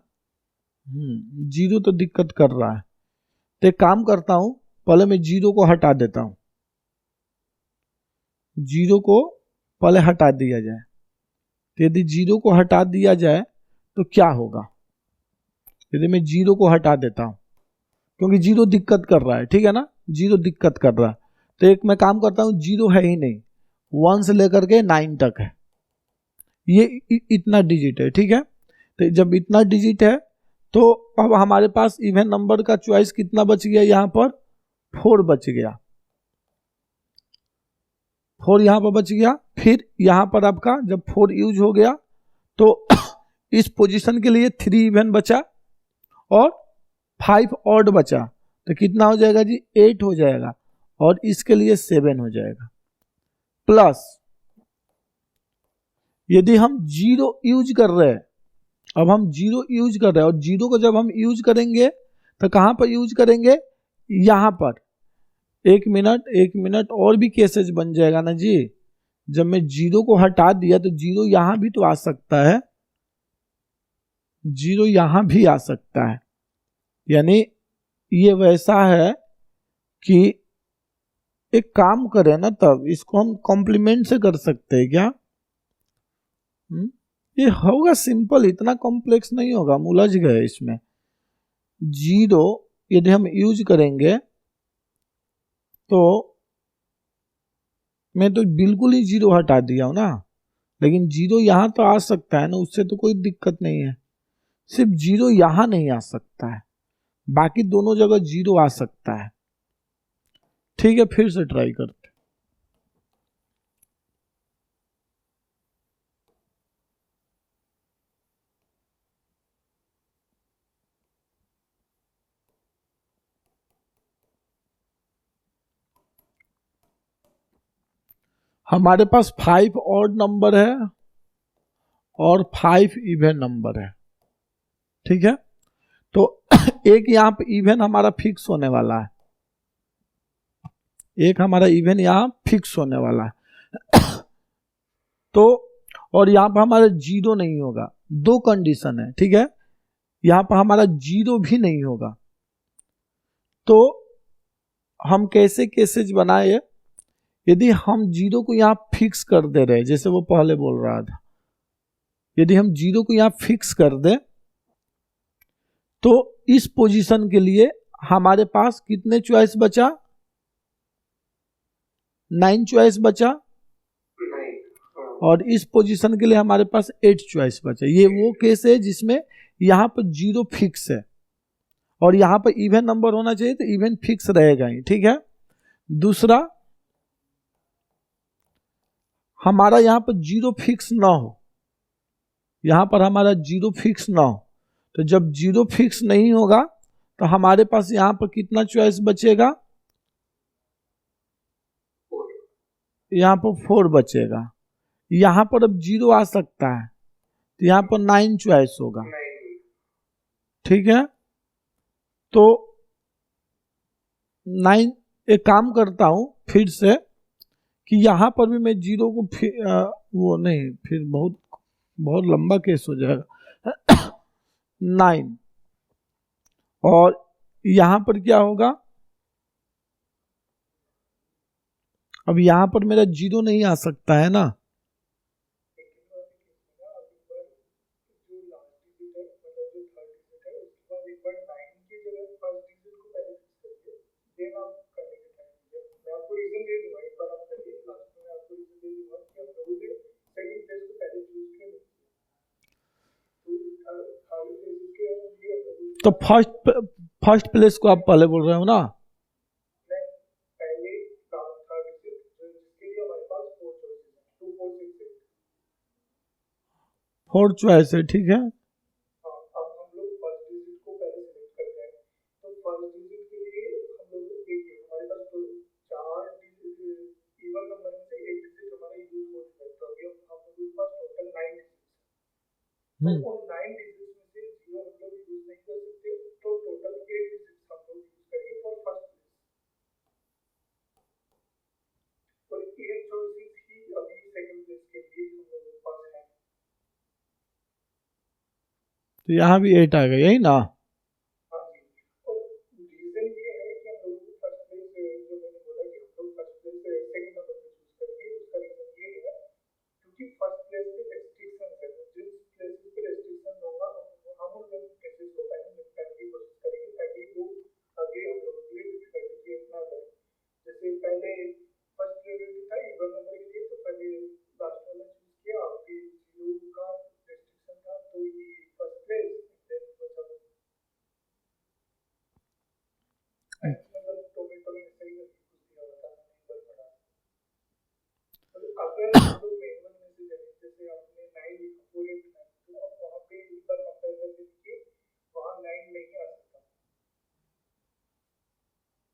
Speaker 1: जीरो तो दिक्कत कर रहा है, तो एक काम करता हूं, पहले मैं जीरो को हटा देता हूं, जीरो को पहले हटा दिया जाए, तो यदि 0 को हटा दिया जाए तो क्या होगा? यदि मैं 0 को हटा देता हूं, क्योंकि 0 दिक्कत कर रहा है, ठीक है ना, 0 दिक्कत कर रहा है, तो एक मैं काम करता हूं, 0 है ही नहीं, 1 से लेकर के 9 तक है, ये इतना डिजिट है, ठीक है। तो जब इतना डिजिट है तो अब हमारे पास इवन नंबर का चॉइस कितना बच गया? यहां पर 4 बच गया, 4 यहां पर बच गया। फिर यहां पर आपका जब 4 यूज हो गया तो इस पोजीशन के लिए 3 इवन बचा और 5 ऑड बचा, तो कितना हो जाएगा जी? 8 हो जाएगा, और इसके लिए 7 हो जाएगा। प्लस यदि हम 0 यूज कर रहे हैं, अब हम 0 यूज कर रहे हैं, और 0 को जब हम यूज करेंगे तो कहां पर यूज करेंगे? यहां पर। एक मिनट और भी केसेस बन जाएगा ना जी। जब मैं 0 को हटा दिया तो 0 यहां भी तो आ सकता है, 0 यहां भी आ सकता है, यानी ये वैसा है कि एक काम करें ना, तब इसको हम कॉम्प्लीमेंट से कर सकते हैं क्या? ये होगा सिंपल, इतना कॉम्प्लेक्स नहीं होगा, हम उलझ गए इसमें। 0 यदि हम यूज करेंगे तो मैं तो बिल्कुल ही 0 हटा दिया हूं ना, लेकिन 0 यहां तो आ सकता है ना, उससे तो कोई दिक्कत नहीं है। सिर्फ 0 यहां नहीं आ सकता है, बाकी दोनों जगह 0 आ सकता है। ठीक है, फिर से ट्राई करते। हमारे पास 5 ऑड नंबर है और 5 इवन नंबर है, ठीक है। तो एक यहां पे इवन हमारा फिक्स होने वाला है, एक हमारा इवन यहां फिक्स होने वाला है। तो और यहां पर हमारा 0 नहीं होगा, 2 कंडीशन है, ठीक है। यहां पर हमारा 0 भी नहीं होगा, तो हम कैसे केसेज बनाए? यदि हम 0 को यहां फिक्स कर दे रहे, जैसे वो पहले बोल रहा था, यदि हम 0 को यहां फिक्स कर दे तो इस पोजीशन के लिए हमारे पास कितने चॉइस बचा? 9 चॉइस बचा, और इस पोजीशन के लिए हमारे पास 8 चॉइस बचा। ये वो केस है जिसमें यहां पर 0 फिक्स है और यहां पर इवन नंबर होना चाहिए, तो इवन फिक्स रहेगा ही, ठीक है। दूसरा, हमारा यहां पर 0 फिक्स ना हो, यहां पर हमारा 0 फिक्स ना हो, तो जब 0 फिक्स नहीं होगा तो हमारे पास यहां पर कितना चॉइस बचेगा? यहां पर 4 बचेगा। यहां पर अब 0 आ सकता है, तो यहां पर 9 चॉइस होगा, ठीक है। तो 9, एक काम करता हूं फिर से कि यहां पर भी मैं 0 को वो नहीं, फिर बहुत बहुत लंबा केस हो जाएगा। 9, और यहां पर क्या होगा? अब यहां पर मेरा 0 नहीं आ सकता है ना, तो फर्स्ट प्लेस को आप पहले बोल रहे हो ना? 4 चॉइस है, ठीक है। तो यहाँ भी 8 आ गया, यही ना?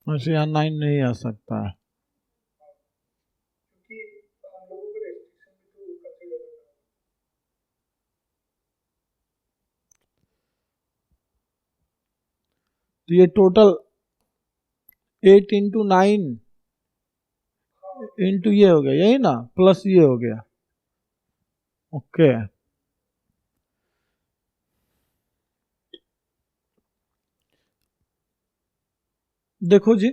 Speaker 1: अच्छा यहाँ 9 नहीं आ सकता है।
Speaker 3: क्योंकि हम लोगों को रेस्ट्रिक्शन भी तो कंसीडर करना है।
Speaker 1: तो ये टोटल 8 इंटू 9 इंटू ये हो गया, यही ना, प्लस ये हो गया। ओके देखो जी,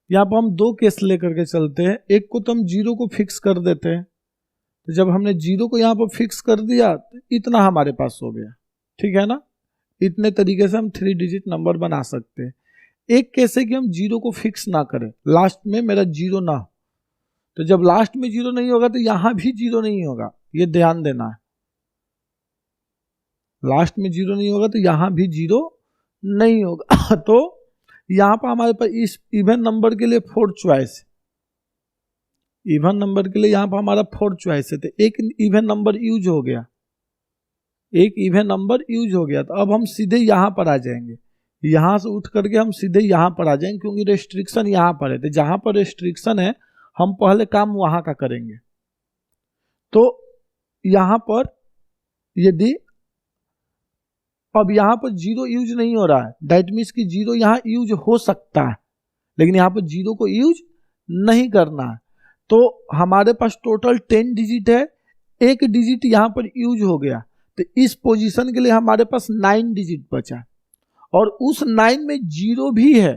Speaker 1: यहाँ पर हम दो केस लेकर के चलते हैं। एक को तो हम 0 को फिक्स कर देते हैं, तो जब हमने 0 को यहाँ पर फिक्स कर दिया तो इतना हमारे पास हो गया, ठीक है ना। इतने तरीके से हम 3 डिजिट नंबर बना सकते हैं। एक केस है कि हम 0 को फिक्स ना करें, लास्ट में मेरा 0 ना हो, तो जब लास्ट में 0 नहीं होगा तो यहां भी 0 नहीं होगा, ये ध्यान देना है। लास्ट में 0 नहीं होगा तो यहां भी 0 नहीं होगा। तो यहां पर हमारे पास इस इवन नंबर के लिए 4 चॉइस है। इवन नंबर के लिए यहां पर हमारा 4 चॉइस है, तो एक इवन नंबर यूज हो गया, एक इवन नंबर यूज हो गया। तो अब हम सीधे यहां पर आ जाएंगे, यहां से उठ करके हम सीधे यहां पर आ जाएंगे, क्योंकि रेस्ट्रिक्शन यहां पर है। तो जहां पर रेस्ट्रिक्शन है हम पहले काम वहां का करेंगे। तो यहां पर यदि अब यहां पर 0 यूज नहीं हो रहा है, दैट मीन्स कि 0 यहां यूज हो सकता है, लेकिन यहां पर 0 को यूज नहीं करना है। तो हमारे पास टोटल 10 डिजिट है, एक डिजिट यहां पर यूज हो गया, तो इस पोजीशन के लिए हमारे पास 9 डिजिट बचा, और उस 9 में 0 भी है,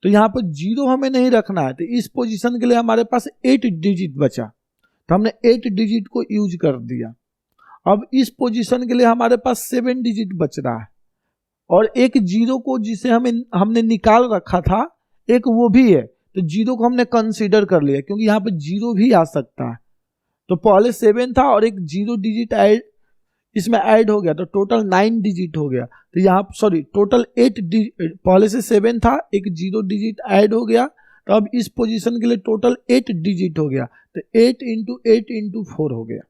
Speaker 1: तो यहां पर 0 हमें नहीं रखना है। तो इस पोजीशन के लिए हमारे पास 8 डिजिट बचा, तो हमने 8 डिजिट को यूज कर दिया। अब इस पोजीशन के लिए हमारे पास 7 डिजिट बच रहा है, और एक 0 को जिसे हमने निकाल रखा था, एक वो भी है, तो 0 को हमने कंसीडर कर लिया, क्योंकि यहाँ पे 0 भी आ सकता है। तो पहले 7 था और एक 0 डिजिट ऐड इसमें ऐड हो गया, तो टोटल 9 डिजिट हो गया। तो यहाँ सॉरी टोटल 8 डिजिट, पहले से 7 था, एक 0 डिजिट ऐड हो गया, तो अब इस पोजीशन के लिए टोटल 8 डिजिट हो गया। तो 8 इंटू 8 इंटू 4 हो गया,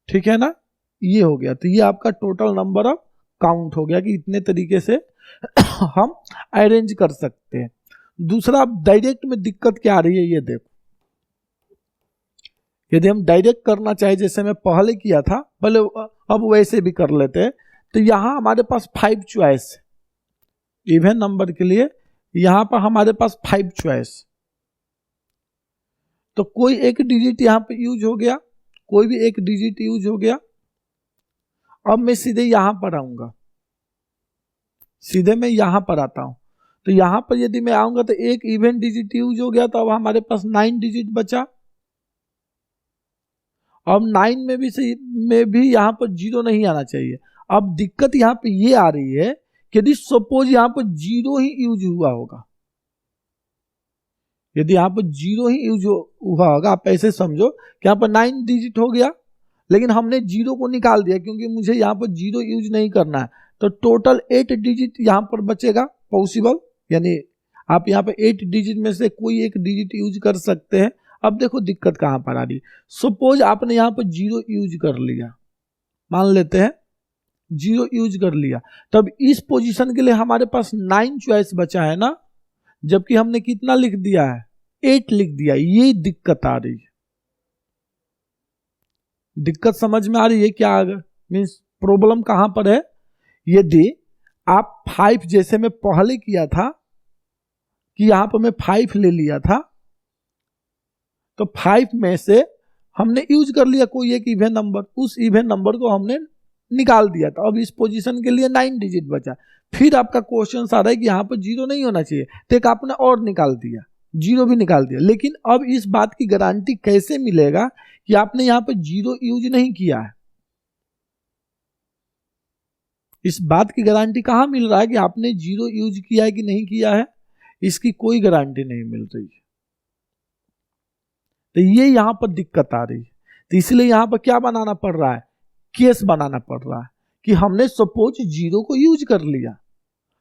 Speaker 1: ठीक है ना, ये हो गया। तो ये आपका टोटल नंबर ऑफ काउंट हो गया कि इतने तरीके से हम अरेंज कर सकते हैं। दूसरा, डायरेक्ट में दिक्कत क्या आ रही है ये देखो। यदि हम डायरेक्ट करना चाहे, जैसे मैं पहले किया था, पहले अब वैसे भी कर लेते हैं, तो यहां हमारे पास 5 चॉइस है। इवन नंबर के लिए यहां पर हमारे पास 5 चॉइस, तो कोई एक डिजिट यहां पे यूज हो गया, कोई भी एक डिजिट यूज हो गया। अब मैं सीधे यहां पर आऊंगा, सीधे मैं यहां पर आता हूं, तो यहां पर यदि मैं आऊंगा तो एक इवन डिजिट यूज हो गया, तो अब हमारे पास 9 डिजिट बचा। अब 9 में भी यहां पर 0 नहीं आना चाहिए। अब दिक्कत यहां पे ये आ रही है कि यदि सपोज यहां पर 0 ही यूज हुआ होगा, यदि यहां पर 0 ही यूज हुआ होगा, आप ऐसे समझो कि यहां पर 9 डिजिट हो गया, लेकिन हमने 0 को निकाल दिया क्योंकि मुझे यहां पर 0 यूज नहीं करना है, तो टोटल 8 डिजिट यहां पर बचेगा पॉसिबल, यानी आप यहां पर 8 डिजिट में से कोई एक डिजिट यूज कर सकते हैं। अब देखो दिक्कत कहां पर आ रही। सपोज आपने यहां पर 0 यूज कर लिया, मान लेते हैं 0 यूज कर लिया, तब इस पोजीशन के लिए हमारे पास 9 चॉइस बचा है ना, जबकि हमने कितना लिख दिया है, 8 लिख दिया। ये दिक्कत आ रही है। दिक्कत समझ में आ रही है क्या? मीन्स प्रॉब्लम कहां पर है। यदि आप 5 जैसे मैं पहले किया था कि यहां पर मैं 5 ले लिया था, तो 5 में से हमने यूज कर लिया कोई एक इवन नंबर, उस इवन नंबर को हमने निकाल दिया था। अब इस पोजीशन के लिए 9 डिजिट बचा। फिर आपका क्वेश्चन आ रहा है कि यहां पर 0 नहीं होना चाहिए, तो एक आपने और निकाल दिया, 0 भी निकाल दिया। लेकिन अब इस बात की गारंटी कैसे मिलेगा कि आपने यहां पर 0 यूज नहीं किया है? इस बात की गारंटी कहां मिल रहा है कि आपने 0 यूज किया है कि नहीं किया है? इसकी कोई गारंटी नहीं मिल रही है। तो ये यहां पर दिक्कत आ रही है। तो इसलिए यहां पर क्या बनाना पड़ रहा है, केस बनाना पड़ रहा है कि हमने सपोज 0 को यूज कर लिया,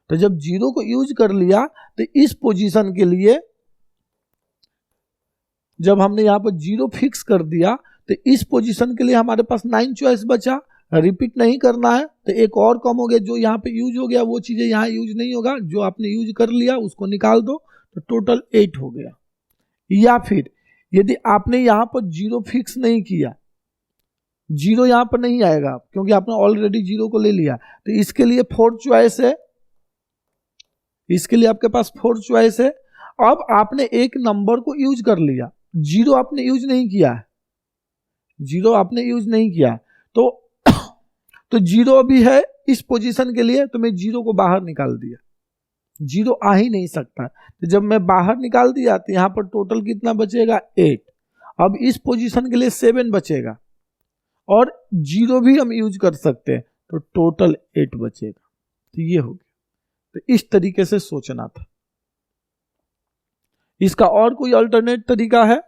Speaker 1: तो जब 0 को यूज कर लिया तो इस पोजीशन के लिए जब हमने यहां पर 0 फिक्स कर दिया, तो इस पोजीशन के लिए हमारे पास 9 चॉइस बचा। रिपीट नहीं करना है तो एक और कम हो गया, जो यहाँ पे यूज हो गया वो चीज़ें यहाँ यूज नहीं होगा, जो आपने यूज कर लिया उसको निकाल दो, तो टोटल 8 हो गया। या फिर यदि आपने यहाँ पर 0 फिक्स नहीं किया, 0 यहाँ पर नहीं आएगा क्योंकि आपने ऑलरेडी 0 को ले लिया, तो इसके लिए 4 चॉइस है, इसके लिए आपके पास 4 चॉइस है। अब आपने एक नंबर को यूज कर लिया, 0 आपने यूज नहीं किया है, 0 आपने यूज नहीं किया, तो 0 भी है इस पोजीशन के लिए, तो मैं 0 को बाहर निकाल दिया, 0 आ ही नहीं सकता। तो जब मैं बाहर निकाल दिया तो यहाँ पर टोटल कितना बचेगा 8। अब इस पोजीशन के लिए 7 बचेगा और 0 भी हम यूज कर सकते हैं, तो टोटल 8 बचेगा। तो ये हो गया। तो इस तरीके से सोचना था। इसका और कोई अल्टरनेट तरीका है?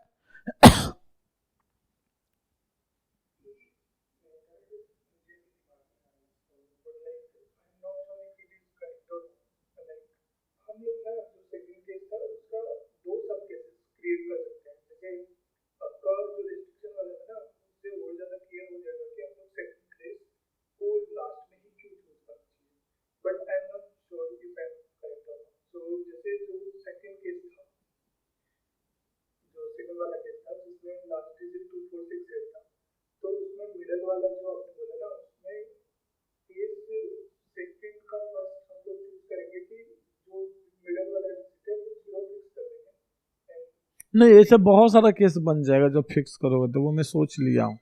Speaker 1: नहीं, ऐसे बहुत सारा केस बन जाएगा जब फिक्स करोगे, तो वो मैं सोच लिया हूँ।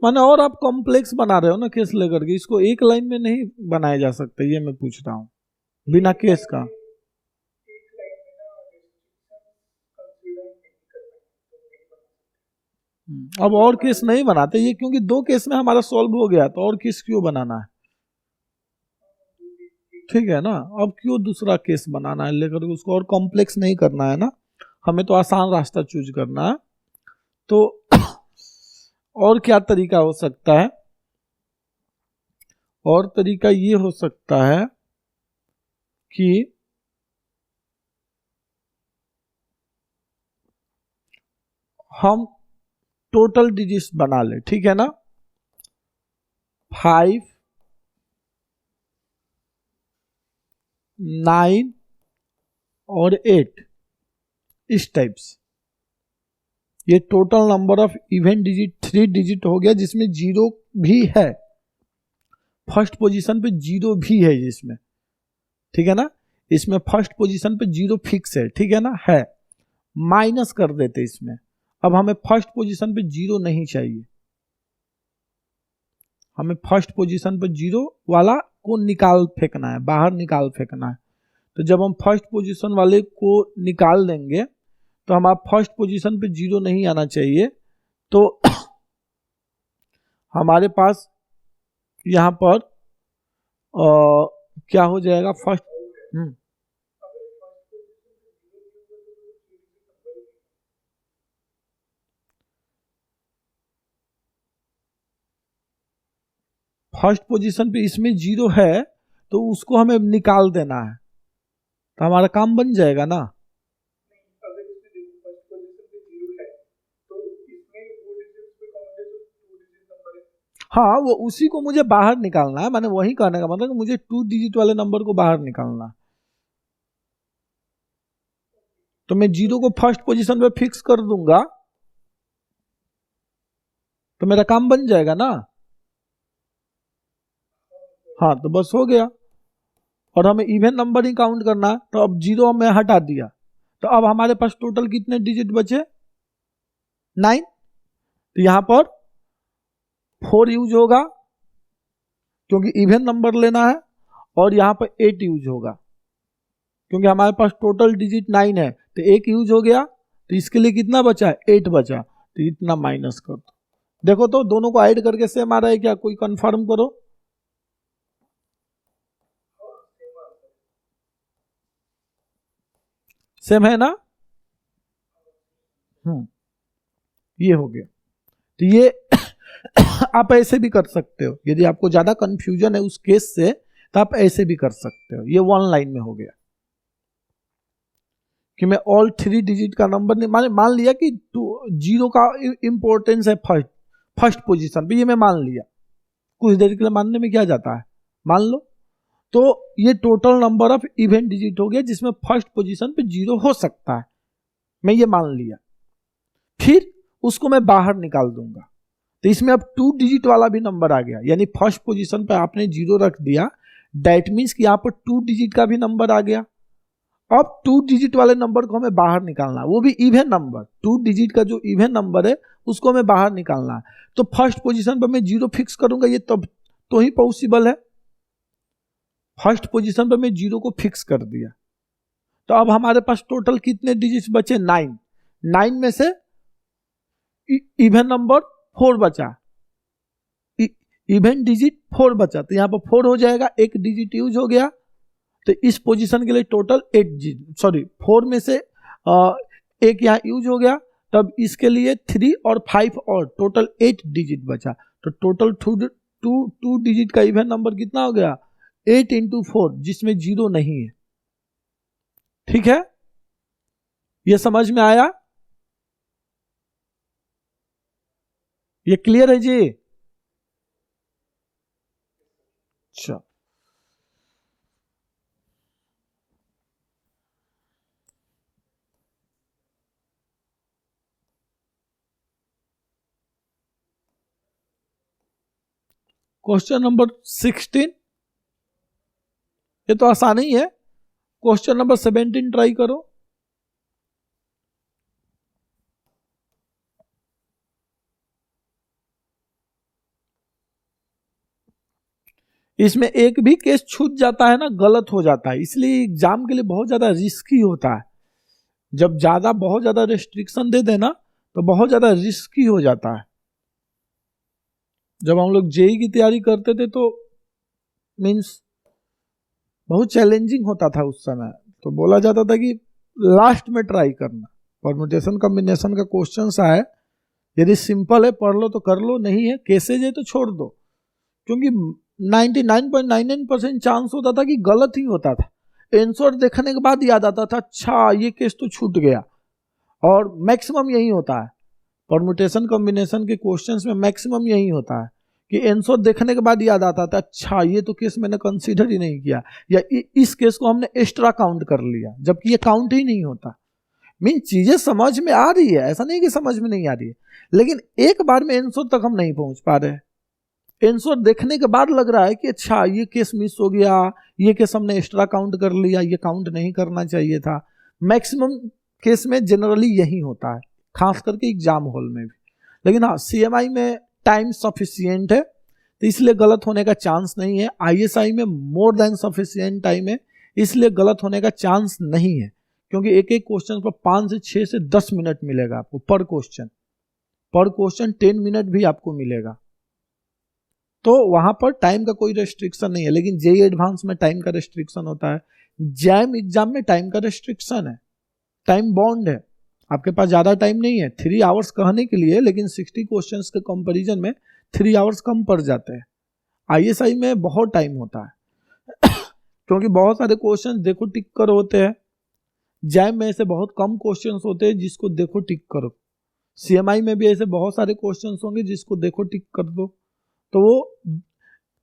Speaker 1: माने और आप कॉम्प्लेक्स बना रहे हो ना केस लेकर के, इसको एक लाइन में नहीं बनाया जा सकता, ये मैं पूछ रहा हूँ बिना केस का। अब और केस नहीं बनाते ये, क्योंकि 2 केस में हमारा सॉल्व हो गया, तो और केस क्यों बनाना है? ठीक है ना, अब क्यों दूसरा केस बनाना है लेकर, उसको और कॉम्प्लेक्स नहीं करना है ना, हमें तो आसान रास्ता चूज करना है। तो और क्या तरीका हो सकता है? और तरीका ये हो सकता है कि हम टोटल डिजिट्स बना ले, ठीक है ना, 5, 9 और 8 इस टाइप से। ये total number of even digit 3 digit हो गया, जिसमें 0 भी है, फर्स्ट पोजीशन पे 0 भी है जिसमें, ठीक है ना, इसमें फर्स्ट पोजीशन पे 0 फिक्स है, ठीक है ना, है, माइनस कर देते इसमें। अब हमें फर्स्ट पोजीशन पे 0 नहीं चाहिए, हमें फर्स्ट पोजीशन पे 0 वाला को निकाल फेंकना है, बाहर निकाल फेंकना है। तो जब हम फर्स्ट पोजीशन वाले को निकाल देंगे तो हमारा फर्स्ट पोजीशन पे 0 नहीं आना चाहिए, तो हमारे पास यहाँ पर क्या हो जाएगा, फर्स्ट फर्स्ट पोजीशन पे इसमें 0 है, तो उसको हमें निकाल देना है, तो हमारा काम बन जाएगा ना। हाँ, वो उसी को मुझे बाहर निकालना है, मैंने वही कहने का मतलब कि मुझे 2 डिजिट वाले नंबर को बाहर निकालना है। तो मैं 0 को फर्स्ट पोजीशन पे फिक्स कर दूंगा, तो मेरा काम बन जाएगा ना। हाँ, तो बस हो गया। और हमें इवन नंबर ही काउंट करना है, तो अब 0 मैं हटा दिया, तो अब हमारे पास टोटल कितने डिजिट बचे, 9। तो यहां पर 4 यूज होगा क्योंकि इवन नंबर लेना है, और यहां पर 8 यूज होगा क्योंकि हमारे पास टोटल डिजिट 9 है, तो 1 यूज हो गया, तो इसके लिए कितना बचा, 8 बचा, तो इतना माइनस कर दो। देखो तो दोनों को ऐड करके सेम आ रहा है क्या, कोई कंफर्म करो। सेम है ना, ये हो गया। तो ये आप ऐसे भी कर सकते हो, यदि आपको ज्यादा कंफ्यूजन है उस केस से, तो आप ऐसे भी कर सकते हो। ये 1 लाइन में हो गया, कि मैं ऑल 3 डिजिट का नंबर नहीं, मान लिया कि 0 का इंपॉर्टेंस है फर्स्ट पोजीशन पे, ये मैं मान लिया। कुछ देर के लिए मानने में क्या जाता है, मान लो। तो ये total number of even digit हो गया जिसमें फर्स्ट पोजीशन पे 0 हो सकता है, मैं ये मान लिया। फिर उसको मैं बाहर निकाल दूंगा, तो इसमें अब 2 डिजिट वाला भी नंबर आ गया, यानी फर्स्ट पोजीशन पे आपने 0 रख दिया, दैट मीन्स कि यहाँ पर 2 डिजिट का भी नंबर आ गया। अब 2 डिजिट वाले नंबर को हमें बाहर निकालना है, वो भी इवन नंबर, 2 डिजिट का जो इवन नंबर है उसको हमें बाहर निकालना है। तो फर्स्ट पोजीशन पर मैं 0 फिक्स करूंगा, ये तब तो ही पॉसिबल है। फर्स्ट पोजीशन पर मैं 0 को फिक्स कर दिया, तो अब हमारे पास टोटल कितने डिजिट्स बचे, 9। 9 में से इवन नंबर 4 बचा, इवन डिजिट 4 बचा, तो यहां पर 4 हो जाएगा, एक डिजिट यूज हो गया। तो इस पोजीशन के लिए टोटल 4 में से एक यहाँ यूज हो गया, तब इसके लिए 3 और 5 और टोटल 8 डिजिट बचा। तो टोटल 2 डिजिट का इवन नंबर कितना हो गया, 8 इंटू 4, जिसमें 0 नहीं है। ठीक है, ये समझ में आया, ये क्लियर है जी। अच्छा, क्वेश्चन नंबर 16, ये तो आसान ही है। क्वेश्चन नंबर 17 ट्राई करो। इसमें एक भी केस छूट जाता है ना, गलत हो जाता है, इसलिए एग्जाम के लिए बहुत ज्यादा रिस्की होता है। जब बहुत ज्यादा रेस्ट्रिक्शन दे देना तो बहुत ज्यादा रिस्की हो जाता है। जब हम लोग जेई की तैयारी करते थे तो मींस बहुत चैलेंजिंग होता था उस समय, तो बोला जाता था कि लास्ट में ट्राई करना, परम्यूटेशन कॉम्बिनेशन का क्वेश्चन आए, यदि सिंपल है पढ़ लो तो कर लो, नहीं है केसेज है तो छोड़ दो, क्योंकि 99.99% चांस होता था कि गलत ही होता था। आंसर देखने के बाद याद आता था, अच्छा ये केस तो छूट गया। और मैक्सिमम यही होता है, परम्यूटेशन कॉम्बिनेशन के क्वेश्चंस में मैक्सिमम यही होता है कि आंसर देखने के बाद याद आता था, अच्छा ये तो केस मैंने कंसीडर ही नहीं किया, या इस केस को हमने एक्स्ट्रा काउंट कर लिया, जबकि ये काउंट ही नहीं होता। मीन चीजें समझ में आ रही है, ऐसा नहीं कि समझ में नहीं आ रही है, लेकिन एक बार में आंसर तक हम नहीं पहुंच पा रहे। आंसर देखने के बाद लग रहा है कि अच्छा ये केस मिस हो गया, ये केस हमने एक्स्ट्रा काउंट कर लिया, ये काउंट नहीं करना चाहिए था। मैक्सिमम केस में जनरली यही होता है, खास करके एग्जाम हॉल में भी। लेकिन हाँ, सीएमआई में टाइम सफिशियंट है, तो इसलिए गलत होने का चांस नहीं है। आईएसआई में मोर देन सफिशियंट टाइम है, इसलिए गलत होने का चांस नहीं है, क्योंकि एक एक क्वेश्चन पर 5 से 6 से 10 मिनट मिलेगा आपको पर क्वेश्चन 10 मिनट भी आपको मिलेगा, तो वहां पर टाइम का कोई रेस्ट्रिक्शन नहीं है। लेकिन जेई एडवांस में टाइम का रेस्ट्रिक्शन होता है, जैम एग्जाम में टाइम का रेस्ट्रिक्शन है, टाइम बॉन्ड है, आपके पास ज्यादा टाइम नहीं है 3 आवर्स कहने के लिए, लेकिन 60 क्वेश्चंस के कंपैरिजन में 3 आवर्स कम पड़ जाते हैं। आईएसआई में बहुत टाइम होता है क्योंकि बहुत सारे क्वेश्चन देखो टिक कर होते हैं, जैम में ऐसे बहुत कम क्वेश्चंस होते हैं जिसको देखो टिक करो, सीएमआई में भी ऐसे बहुत सारे क्वेश्चंस होंगे जिसको देखो टिक कर दो, तो वो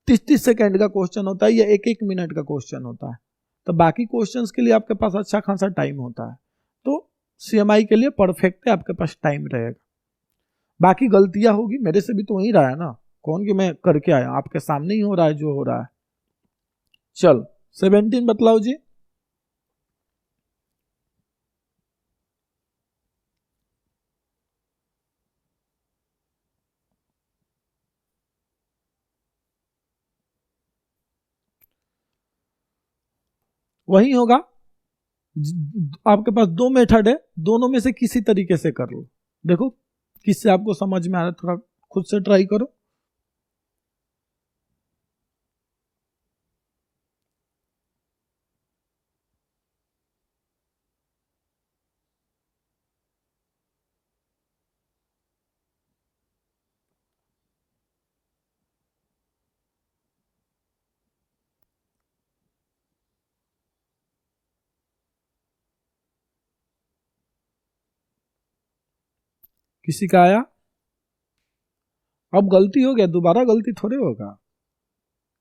Speaker 1: 30-30 सेकेंड का क्वेश्चन होता है या 1-1 मिनट का क्वेश्चन होता है, तो बाकी क्वेश्चंस के लिए आपके पास अच्छा खासा टाइम होता है, तो सीएमआई के लिए परफेक्ट है, आपके पास टाइम रहेगा। बाकी गलतियां होगी, मेरे से भी तो हो ही रहा है ना, कौन कि मैं करके आया, आपके सामने ही हो रहा है जो हो रहा है। चल 17 बतलाओ जी। वही होगा, आपके पास 2 मेथड है, दोनों में से किसी तरीके से कर लो, देखो किससे आपको समझ में आ रहा है, थोड़ा खुद से ट्राई करो। किसी का आया? अब गलती हो गया, दोबारा गलती थोड़े होगा।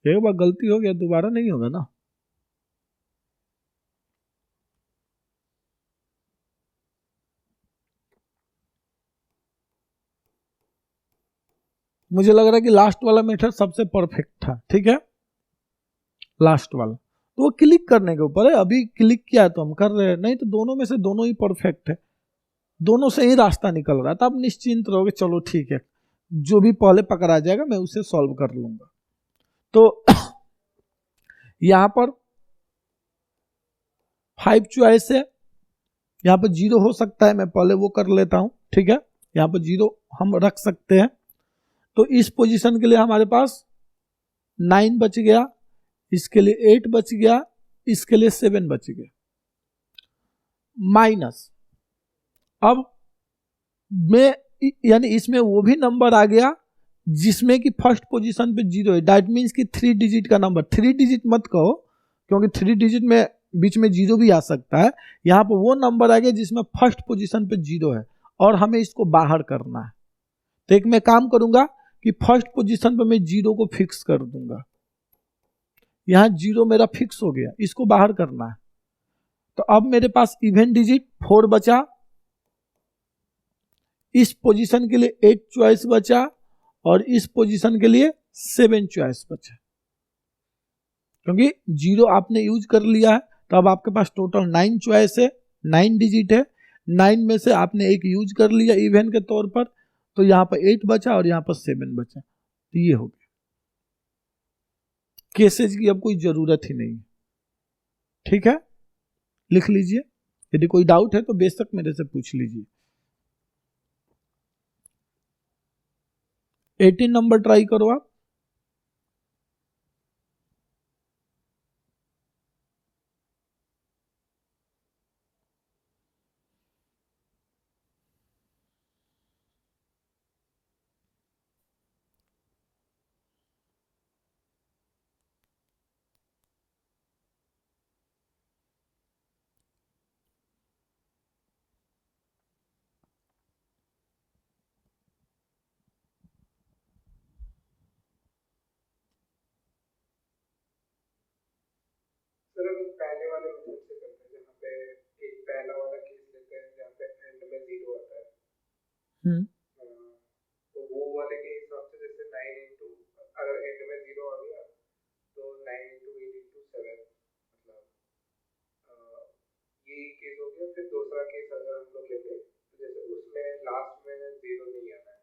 Speaker 1: एक बार गलती हो गया दोबारा नहीं होगा ना। मुझे लग रहा है कि लास्ट वाला मेथड सबसे परफेक्ट था। ठीक है, लास्ट वाला तो वो क्लिक करने के ऊपर है। अभी क्लिक किया तो हम कर रहे हैं, नहीं तो दोनों में से दोनों ही परफेक्ट है, दोनों से ही रास्ता निकल रहा है। तो आप निश्चिंत रहोगे, चलो ठीक है, जो भी पहले पकड़ा जाएगा मैं उसे सॉल्व कर लूंगा। तो यहां पर 5 चॉइस है, यहां पर 0 हो सकता है, मैं पहले वो कर लेता हूं। ठीक है, यहां पर 0 हम रख सकते हैं। तो इस पोजीशन के लिए हमारे पास 9 बच गया, इसके लिए 8 बच गया, इसके लिए 7 बच गया, माइनस। अब में यानी इसमें वो भी नंबर आ गया जिसमें कि फर्स्ट पोजीशन पे 0 है। दैट मीन्स कि 3 डिजिट का नंबर, 3 डिजिट मत कहो क्योंकि 3 डिजिट में बीच में 0 भी आ सकता है। यहां पर वो नंबर आ गया जिसमें फर्स्ट पोजीशन पे 0 है और हमें इसको बाहर करना है। तो एक मैं काम करूंगा कि फर्स्ट पोजीशन पे मैं 0 को फिक्स कर दूंगा। यहां 0 मेरा फिक्स हो गया, इसको बाहर करना है। तो अब मेरे पास इवन डिजिट 4 बचा, इस पोजीशन के लिए 8 चॉइस बचा और इस पोजीशन के लिए 7 चॉइस बचा। क्योंकि 0 आपने यूज कर लिया है तो अब आपके पास टोटल 9 चॉइस है, 9 डिजिट है। 9 में से आपने एक यूज कर लिया इवन के तौर पर, तो यहां पर 8 बचा और यहां पर 7 बचा। तो ये हो गया, केसेज की अब कोई जरूरत ही नहीं है। ठीक है, लिख लीजिए, यदि कोई डाउट है तो बेशक मेरे से पूछ लीजिए। 18 नंबर ट्राई करो आप।
Speaker 3: सर अगर पहले वाले मेथड से करते हैं जहाँ पे एक पहला वाला केस लेते हैं जहाँ पे एंड में 0 आता है, तो वो वाले के हिसाब से जैसे 9 इंटू, अगर एंड में 0 आ गया तो 9 इंटू 8 इंटू 7, मतलब ये केस हो गया। फिर दूसरा केस अगर हम लोग लेते तो जैसे उसमें लास्ट में 0 नहीं आना है,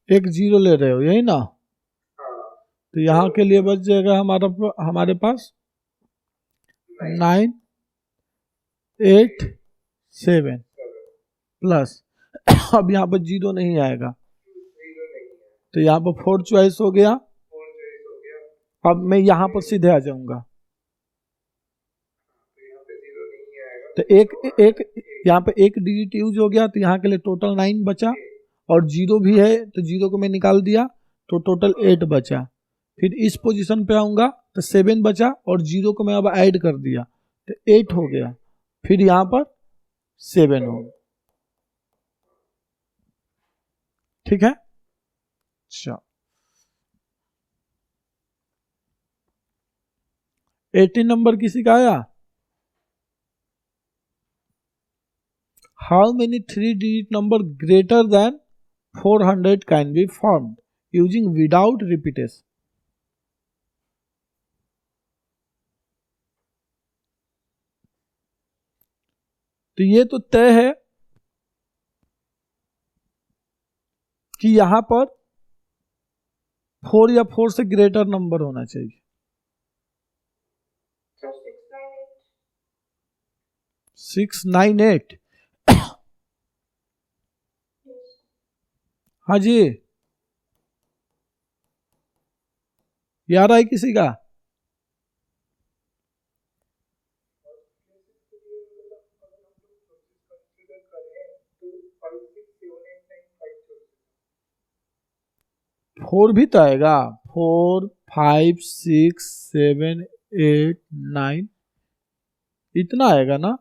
Speaker 1: एक 0 ले रहे हो यही ना?
Speaker 3: हाँ,
Speaker 1: तो यहाँ के लिए बच जाएगा हमारे पास 9 8 7 प्लस अब यहाँ पर 0 नहीं आएगा, तो यहाँ पर 4 चॉइस हो गया। अब मैं यहाँ पर सीधे आ जाऊंगा, तो एक यहाँ पे एक डिजिट यूज हो गया, तो यहाँ के लिए टोटल 9 बचा और 0 भी है तो 0 को मैं निकाल दिया तो टोटल 8 बचा। फिर इस पोजीशन पे आऊंगा तो 7 बचा और 0 को मैं अब ऐड कर दिया तो 8 हो गया, फिर यहाँ पर 7 हो गया। ठीक है, अच्छा 18 नंबर किसी का आया? How many 3-digit number greater than 400 can be formed using without repetition? तो ये तो तय है कि यहां पर 4 या 4 से ग्रेटर नंबर होना चाहिए।
Speaker 2: So 698.
Speaker 1: 698,
Speaker 2: Yes.
Speaker 1: हाँ जी, याद है किसी का? फोर भी तो आएगा, 4 5 6 7 8 9 इतना आएगा ना?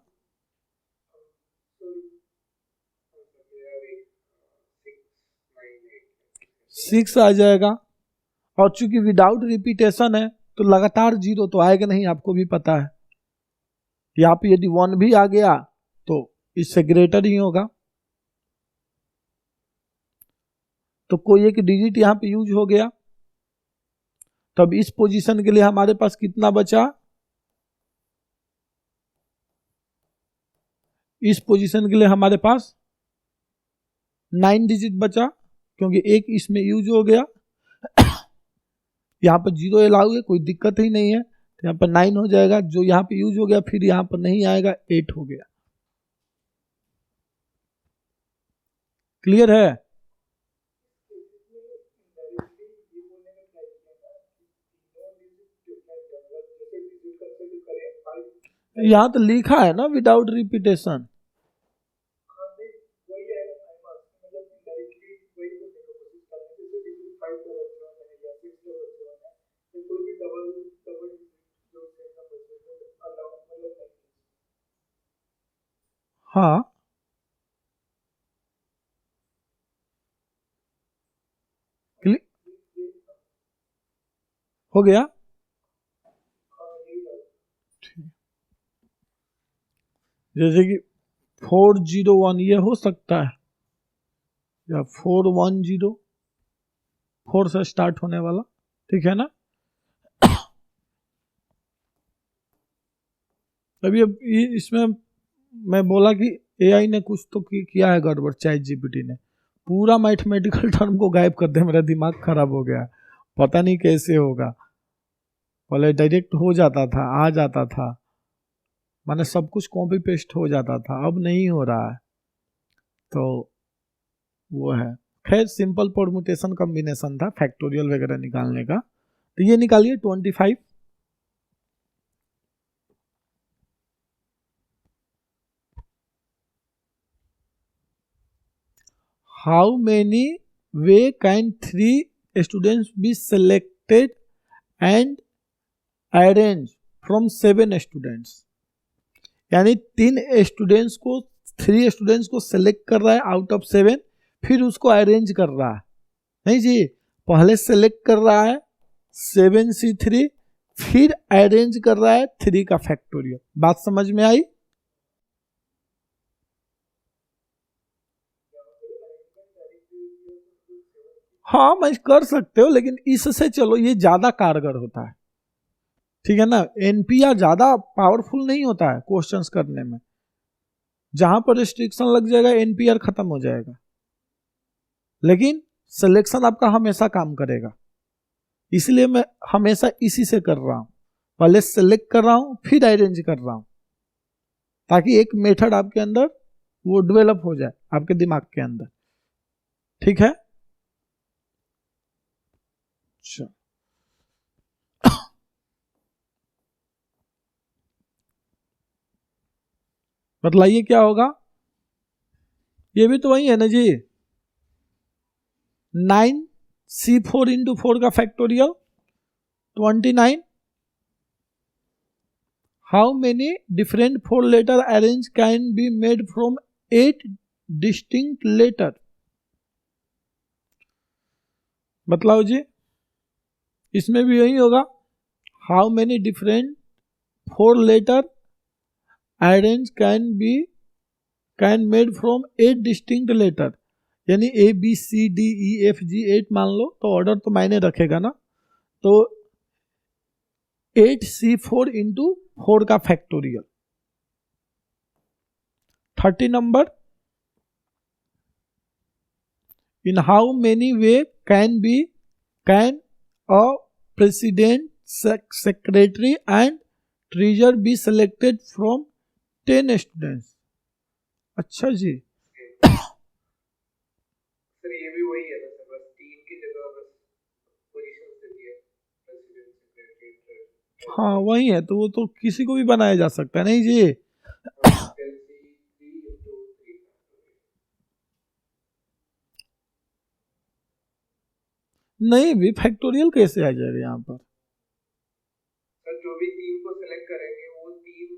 Speaker 1: 6 आ जाएगा। और चूंकि विदाउट रिपीटेशन है तो लगातार 0 तो आएगा नहीं, आपको भी पता है। यहाँ पे यदि 1 भी आ गया तो इससे ग्रेटर ही होगा। तो कोई एक डिजिट यहाँ पे यूज हो गया। तब इस पोजीशन के लिए हमारे पास कितना बचा? इस पोजीशन के लिए हमारे पास 9 डिजिट बचा, क्योंकि एक इसमें यूज हो गया। यहाँ पर 0 अलाउ है, कोई दिक्कत ही नहीं है। तो यहाँ पर 9 हो जाएगा, जो यहाँ पे यूज हो गया फिर यहाँ पर नहीं आएगा, 8 हो गया। क्लियर है? यहाँ तो लिखा है ना विदाउट रिपीटेशन। हाँ, हो गया। जैसे कि 401 ये हो सकता है, या 410, 4 से स्टार्ट होने वाला, ठीक है ना। अभी अब इसमें मैं बोला कि एआई ने कुछ तो किया है गड़बड़, चैट जीपीटी ने पूरा मैथमेटिकल टर्म को गायब कर दिया। मेरा दिमाग खराब हो गया, पता नहीं कैसे होगा। पहले डायरेक्ट हो जाता था, आ जाता था, माने सब कुछ कॉपी पेस्ट हो जाता था, अब नहीं हो रहा है। तो वो है। खैर सिंपल परमुटेशन कॉम्बिनेशन था फैक्टोरियल वगैरह निकालने का। तो ये निकालिए 25। How many way can 3 students be selected and arrange from 7 students? यानी 3 स्टूडेंट्स को सेलेक्ट कर रहा है आउट ऑफ 7, फिर उसको अरेंज कर रहा है। नहीं जी, पहले सेलेक्ट कर रहा है 7C3, फिर अरेंज कर रहा है 3 का फैक्टोरियल। बात समझ में आई? हाँ, मैं कर सकते हो, लेकिन इससे चलो ये ज्यादा कारगर होता है, ठीक है ना। एनपीआर ज्यादा पावरफुल नहीं होता है क्वेश्चंस करने में। जहां पर रिस्ट्रिक्शन लग जाएगा एनपीआर खत्म हो जाएगा, लेकिन सिलेक्शन आपका हमेशा काम करेगा। इसलिए मैं हमेशा इसी से कर रहा हूं, पहले सेलेक्ट कर रहा हूं फिर अरेंज कर रहा हूं, ताकि एक मेथड आपके अंदर वो डेवलप हो जाए आपके दिमाग के अंदर, ठीक है। अच्छा, बतलाइए क्या होगा? ये भी तो वही है ना जी, 9C4 इंटू 4 का factorial 29। How many different 4 letter arrange can be made from 8 distinct letter? बतलाओ जी, इसमें भी यही होगा। How many different 4 letter arrange can made from 8 distinct letter, यानी ABCDEFG 8 मान लो, तो ऑर्डर तो मायने रखेगा ना। तो 8C4 इंटू 4 का factorial 30 number. In how many way can a president, secretary and treasure be selected from 10 students? अच्छा जी,
Speaker 3: सर ये भी वही है ना सर, बस 3 की जगह बस पोजीशन दे दिया, प्रेसिडेंट, सेक्रेटरी, ट्रेजर।
Speaker 1: हाँ वही है, तो वो तो किसी को भी बनाया जा सकता है। नहीं जी, नहीं भी फैक्टोरियल कैसे आ जाएगा यहाँ पर?
Speaker 3: सर जो भी 3 को सिलेक्ट करेंगे वो 3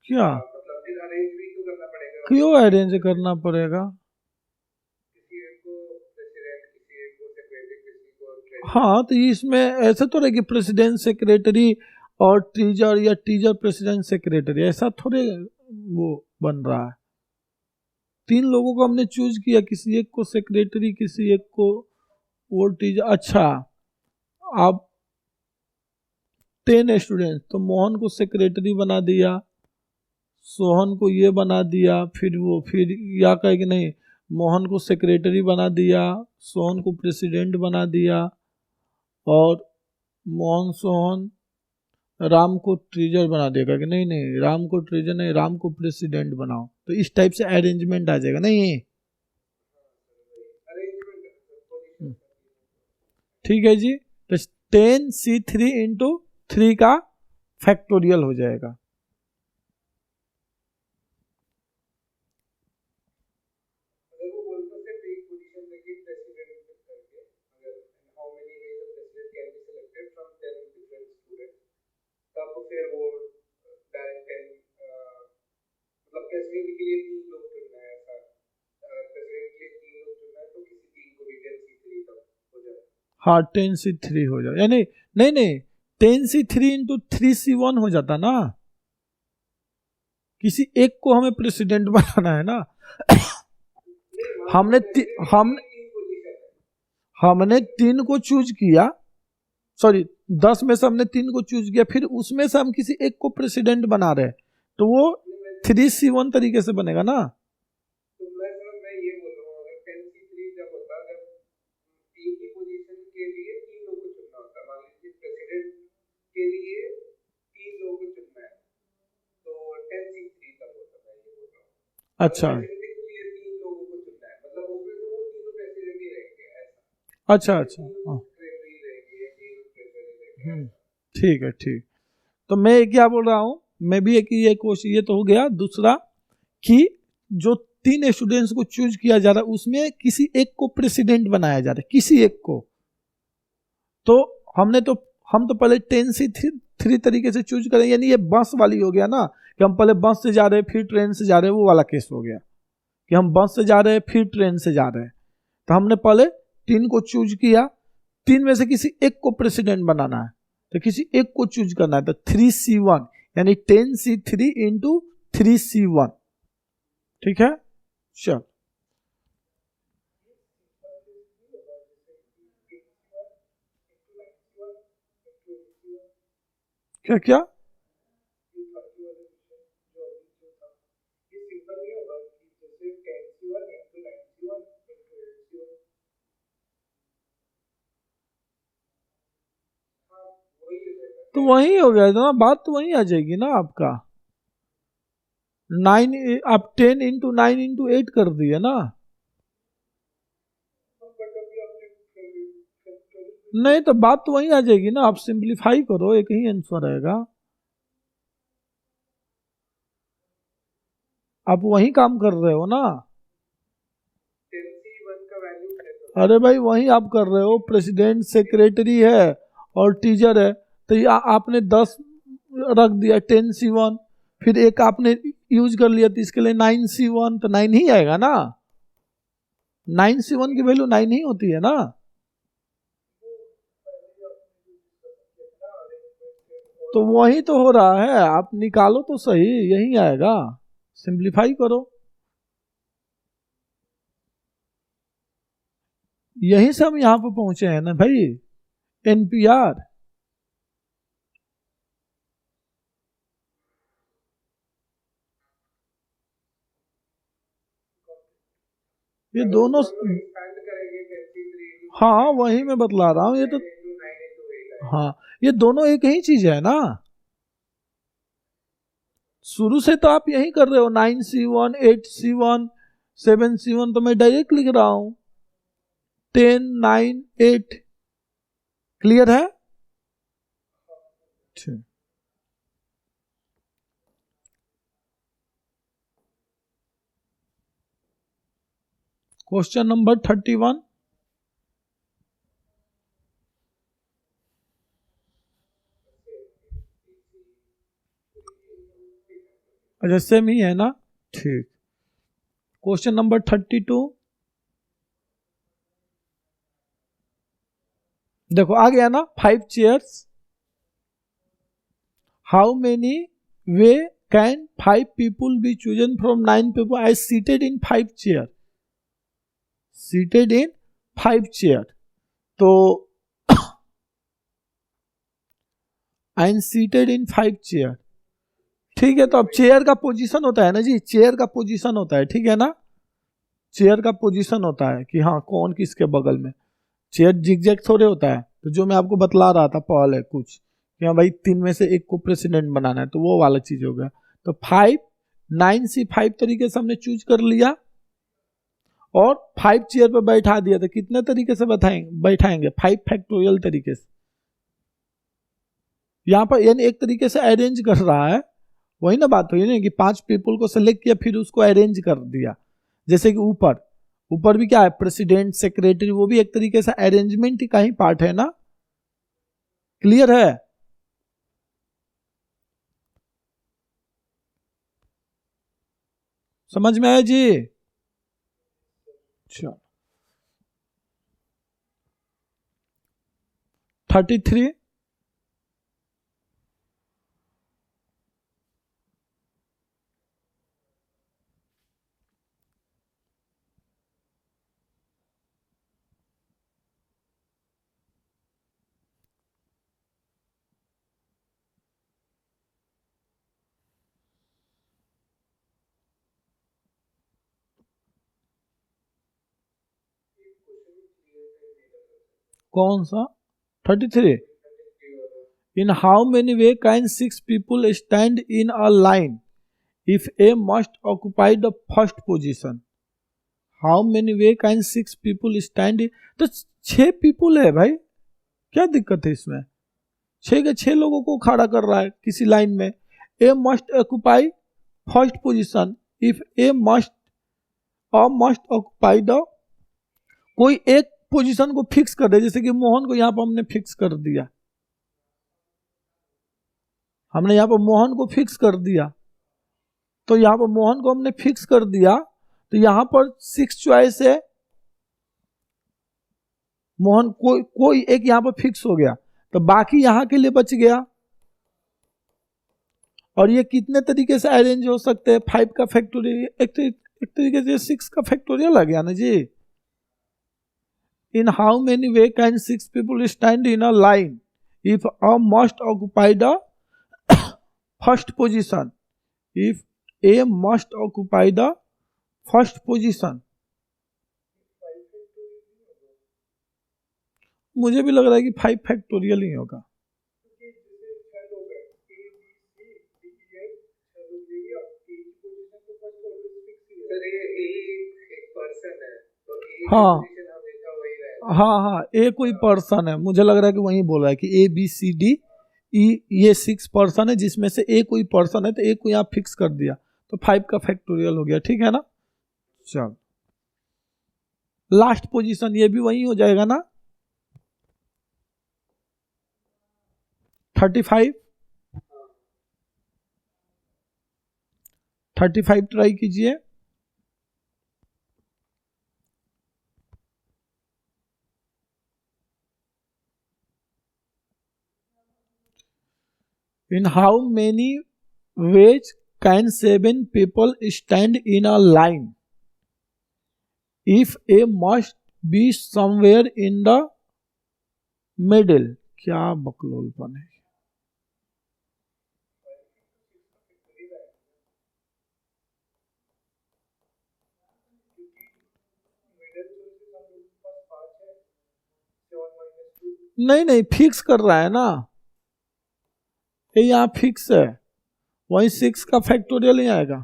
Speaker 1: क्या
Speaker 3: मतलब फिर अरेंज भी तो करना पड़ेगा।
Speaker 1: क्यों अरेंज करना पड़ेगा?
Speaker 3: किसी एक को प्रेसिडेंट, किसी एक को सेक्रेटरी, किसी को ट्रेजर।
Speaker 1: हाँ, तो इसमें ऐसा तो रहे कि प्रेसिडेंट सेक्रेटरी और टीचर या टीचर प्रेसिडेंट सेक्रेटरी, ऐसा थोड़े वो बन रहा है। 3 लोगों को हमने चूज किया, किसी एक को सेक्रेटरी, किसी एक को वो टीचर। अच्छा, आप 10 स्टूडेंट, तो मोहन को सेक्रेटरी बना दिया, सोहन को ये बना दिया, फिर या कहे कि नहीं, मोहन को सेक्रेटरी बना दिया, सोहन को प्रेसिडेंट बना दिया, और मोहन सोहन राम को ट्रेजर बना देगा कि नहीं नहीं, राम को ट्रेजर नहीं, राम को प्रेसिडेंट बनाओ। तो इस टाइप से अरेंजमेंट आ जाएगा नहीं। ठीक है जी, तो 10C3 इंटू 3 का फैक्टोरियल हो जाएगा।
Speaker 3: अगर वो बोलते सिर्फ एक पोजीशन लेके प्रेसिडेंट करके, अगर how many ways of president can be selected from 10 different students, तब फिर वो डायरेक्ट 10 मतलब प्रेसिडेंट के लिए 3 लोग चुनना है, ऐसा प्रेसिडेंट के लिए 3 लोग चुनना है, तो किसी 3 को भी 10C3 तब हो जाए।
Speaker 1: हाँ, 10C3 हो जाए, यानी नहीं नहीं, 10C3 इंटू 3C1 हो जाता ना। किसी एक को हमें प्रेसिडेंट बनाना है ना। हमने 3 को चूज किया, सॉरी 10 में से हमने 3 को चूज किया, फिर उसमें से हम किसी एक को प्रेसिडेंट बना रहे, तो वो 3C1 तरीके से बनेगा ना।
Speaker 3: तो मैं ये बोल रहा हूँ, अगर 10C3 जब होता, जब एक ही पोजीशन के लिए 3 लोग को चुनना होता, मान लीजिए प्रेसिडेंट के लिए 3 लोग को चुनना है, तो 10C3 तब होता, मैं ये बोल रहा हूँ।
Speaker 1: अच्छा
Speaker 3: प्रेसिडेंट के लिए 3 लोगों को चुनना है, मतलब उसमें से वो तीनों प्रेसिडेंट ही रहेंगे, ऐसा।
Speaker 1: अच्छा अच्छा, हाँ,
Speaker 3: सेक्रेटरी रहेंगे, 3 ट्रेजरी रहेंगे।
Speaker 1: ठीक है ठीक। तो मैं क्या बोल रहा हूँ, मैं भी एक ये क्वेश्चन, ये तो हो गया। दूसरा कि जो 3 स्टूडेंट्स को चूज किया जा रहा है, उसमें किसी एक को प्रेसिडेंट बनाया जा रहा है, किसी एक को। तो हम तो पहले 10C3 तरीके से चूज करें, यानी ये बस वाली हो गया ना, कि हम पहले बस से जा रहे हैं फिर ट्रेन से जा रहे हैं, वो वाला केस हो गया कि हम बस से जा रहे हैं फिर ट्रेन से जा रहे हैं। तो हमने पहले 3 को चूज किया, 3 में से किसी एक को प्रेसिडेंट बनाना है, तो किसी एक को चूज करना है, तो 3C1 यानी 10C3 इंटू 3C1। ठीक है, चल क्या क्या तो वही हो गया ना, बात तो वही आ जाएगी ना आपका। 9 आप 10 इंटू 9 इंटू 8 कर दिए ना। नहीं तो बात तो वही आ जाएगी ना, आप सिंप्लीफाई करो, एक ही आंसर रहेगा। आप वही काम कर रहे हो ना।
Speaker 3: 10C1 का वैल्यू है,
Speaker 1: अरे भाई वही आप कर रहे हो, प्रेसिडेंट सेक्रेटरी है और टीचर है, तो ये आपने 10 रख दिया 10C1, फिर एक आपने यूज कर लिया, तो इसके लिए 9C1, तो 9 ही आएगा ना। 9C1 की वैल्यू 9 ही होती है ना। तो वही तो हो रहा है, आप निकालो तो सही, यही आएगा, सिंप्लीफाई करो। यहीं से हम यहां पर पहुंचे हैं ना भाई, NPR। ये दोनों, हाँ वही मैं बतला रहा हूँ, ये तो, हाँ ये दोनों एक ही चीज है ना। शुरू से तो आप यही कर रहे हो, 9C1 8C1 7C1, तो मैं डायरेक्ट लिख रहा हूं 10 9 8। क्लियर है? ठीक। Question number 31। अच्छा सेम ही है ना, ठीक। Question number 32। देखो आ गया ना, 5 chairs, how many way can 5 people be chosen from 9 people, I seated in 5 chair, seated in 5 chair, तो I am seated in 5 chair, ठीक है। तो अब चेयर का पोजीशन होता है ना जी, चेयर का पोजीशन होता है, ठीक है ना, चेयर का पोजीशन होता है कि हाँ कौन किसके बगल में, चेयर जिगजैग थोड़े होता है। तो जो मैं आपको बतला रहा था पहले कुछ कि हाँ भाई 3 में से एक को प्रेसिडेंट बनाना है, तो वो वाला चीज हो गया। तो 5 9 से 5 तरीके से हमने चूज कर लिया और 5 चेयर पर बैठा दिया। तो कितने तरीके से बैठाएंगे 5 फैक्टोरियल तरीके से। यहाँ पर यानी एक तरीके से अरेंज कर रहा है, वही ना बात हुई ना कि 5 पीपल को सिलेक्ट किया फिर उसको अरेंज कर दिया। जैसे कि ऊपर भी क्या है, प्रेसिडेंट, सेक्रेटरी, वो भी एक तरीके से अरेंजमेंट का ही पार्ट है ना। क्लियर है? समझ में आया जी? चलो 33, कौन सा 33? In how many way can 6 people stand in a line if A must occupy the first position? How many way can 6 people stand in? तो 6 पीपुल है भाई, क्या दिक्कत है इसमें? 6 के 6 लोगों को खड़ा कर रहा है किसी लाइन में। A must occupy first position, if A must occupy the, कोई एक पोजीशन को फिक्स कर दे, जैसे कि मोहन को यहां पर हमने फिक्स कर दिया, हमने यहां पर मोहन को फिक्स कर दिया, तो यहां पर मोहन को हमने फिक्स कर दिया, तो यहां पर 6 चॉइस है, मोहन कोई एक यहां पर फिक्स हो गया, तो बाकी यहां के लिए बच गया। और ये कितने तरीके से अरेंज हो सकते हैं? 5 का फैक्टोरियल, एक तरीके से 6 का फैक्टोरियल आ गया ना जी। In how many way can 6 people stand in a line if A must occupy the first position, if A must occupy the first position. मुझे भी लग रहा है कि 5 फैक्टोरियल ही होगा। हाँ हाँ, ए कोई पर्सन है, मुझे लग रहा है कि वही बोल रहा है कि ABCD E, ये 6 पर्सन है जिसमें से ए कोई पर्सन है, तो ए को यहाँ फिक्स कर दिया, तो 5 का फैक्टोरियल हो गया, ठीक है ना। चल लास्ट पोजीशन ये भी वही हो जाएगा ना, 35 ट्राई कीजिए। In how many ways can 7 people stand in a line if A must be somewhere in the middle? क्या बकलोलपन है। नहीं फिक्स कर रहा है ना, ये यहाँ फिक्स है, वही 6 का फैक्टोरियल ही आएगा।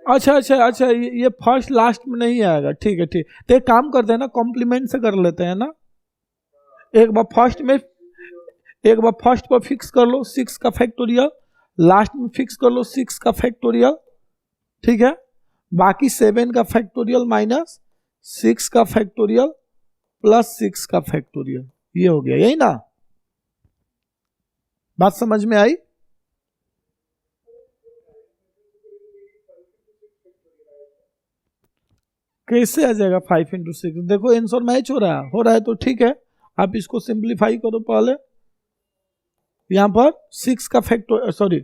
Speaker 1: अच्छा ये फर्स्ट लास्ट में नहीं आएगा, ठीक है ठीक। तो एक काम करते हैं ना, कॉम्प्लीमेंट से कर लेते हैं ना, एक बार फर्स्ट पर फिक्स कर लो 6 का फैक्टोरियल, लास्ट में फिक्स कर लो 6 का फैक्टोरियल, ठीक है। बाकी 7 का फैक्टोरियल माइनस 6 का फैक्टोरियल प्लस 6 का फैक्टोरियल, ये हो गया, यही ना। बात समझ में आई? कैसे आ जाएगा 5 इंटू 6? देखो आंसर मैच हो रहा है तो ठीक है, आप इसको सिंप्लीफाई करो पहले। यहां पर 6 का फैक्टोरियल, सॉरी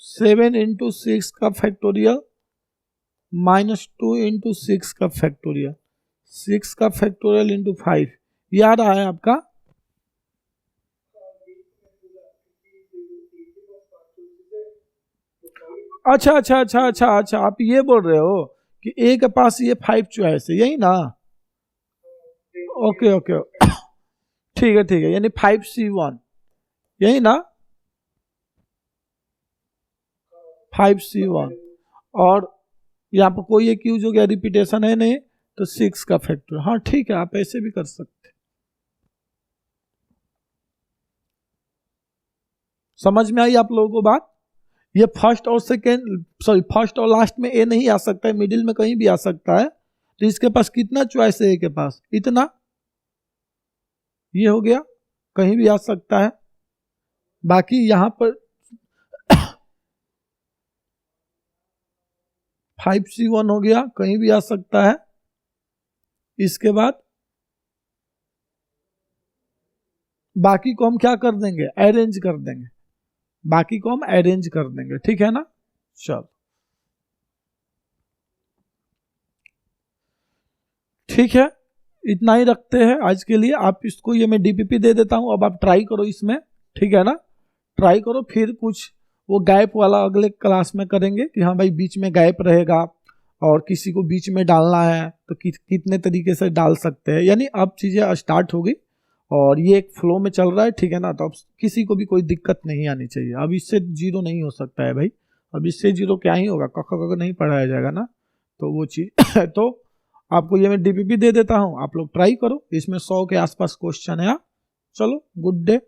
Speaker 1: 7 इंटू 6 का फैक्टोरियल माइनस 2 इंटू 6 का फैक्टोरियल, 6 का फैक्टोरियल इंटू 5, ये आ रहा है आपका। अच्छा, आप ये बोल रहे हो कि ए के पास ये 5 चॉइस है, यही ना? ओके, ठीक है, यानी 5C1, यही ना? 5C1, और यहाँ पर कोई एक यूज हो गया, रिपीटेशन है नहीं, तो 6 का फैक्टर। हाँ ठीक है, आप ऐसे भी कर सकते। समझ में आई आप लोगों को बात? ये फर्स्ट और लास्ट में ए नहीं आ सकता है, मिडिल में कहीं भी आ सकता है। तो इसके पास कितना चॉइस है ए के पास? इतना, ये हो गया, कहीं भी आ सकता है। बाकी यहां पर 5C1 हो गया, कहीं भी आ सकता है। इसके बाद बाकी को हम क्या कर देंगे? अरेंज कर देंगे, बाकी को हम अरेंज कर देंगे, ठीक है ना? चलो ठीक है, इतना ही रखते हैं आज के लिए। आप इसको, ये मैं डीपीपी दे देता हूं, अब आप ट्राई करो इसमें, ठीक है ना? ट्राई करो, फिर कुछ वो गैप वाला अगले क्लास में करेंगे कि हाँ भाई बीच में गैप रहेगा और किसी को बीच में डालना है तो कितने तरीके से डाल सकते हैं, यानी अब चीज़ें स्टार्ट होगी और ये एक फ्लो में चल रहा है, ठीक है ना? तो अब किसी को भी कोई दिक्कत नहीं आनी चाहिए। अब इससे 0 नहीं हो सकता है भाई, अब इससे 0 क्या ही होगा, कख नहीं पढ़ाया जाएगा ना, तो वो चीज़ तो आपको ये मैं डीपीपी दे देता हूँ, आप लोग ट्राई करो, इसमें 100 के आसपास क्वेश्चन है। चलो, गुड डे।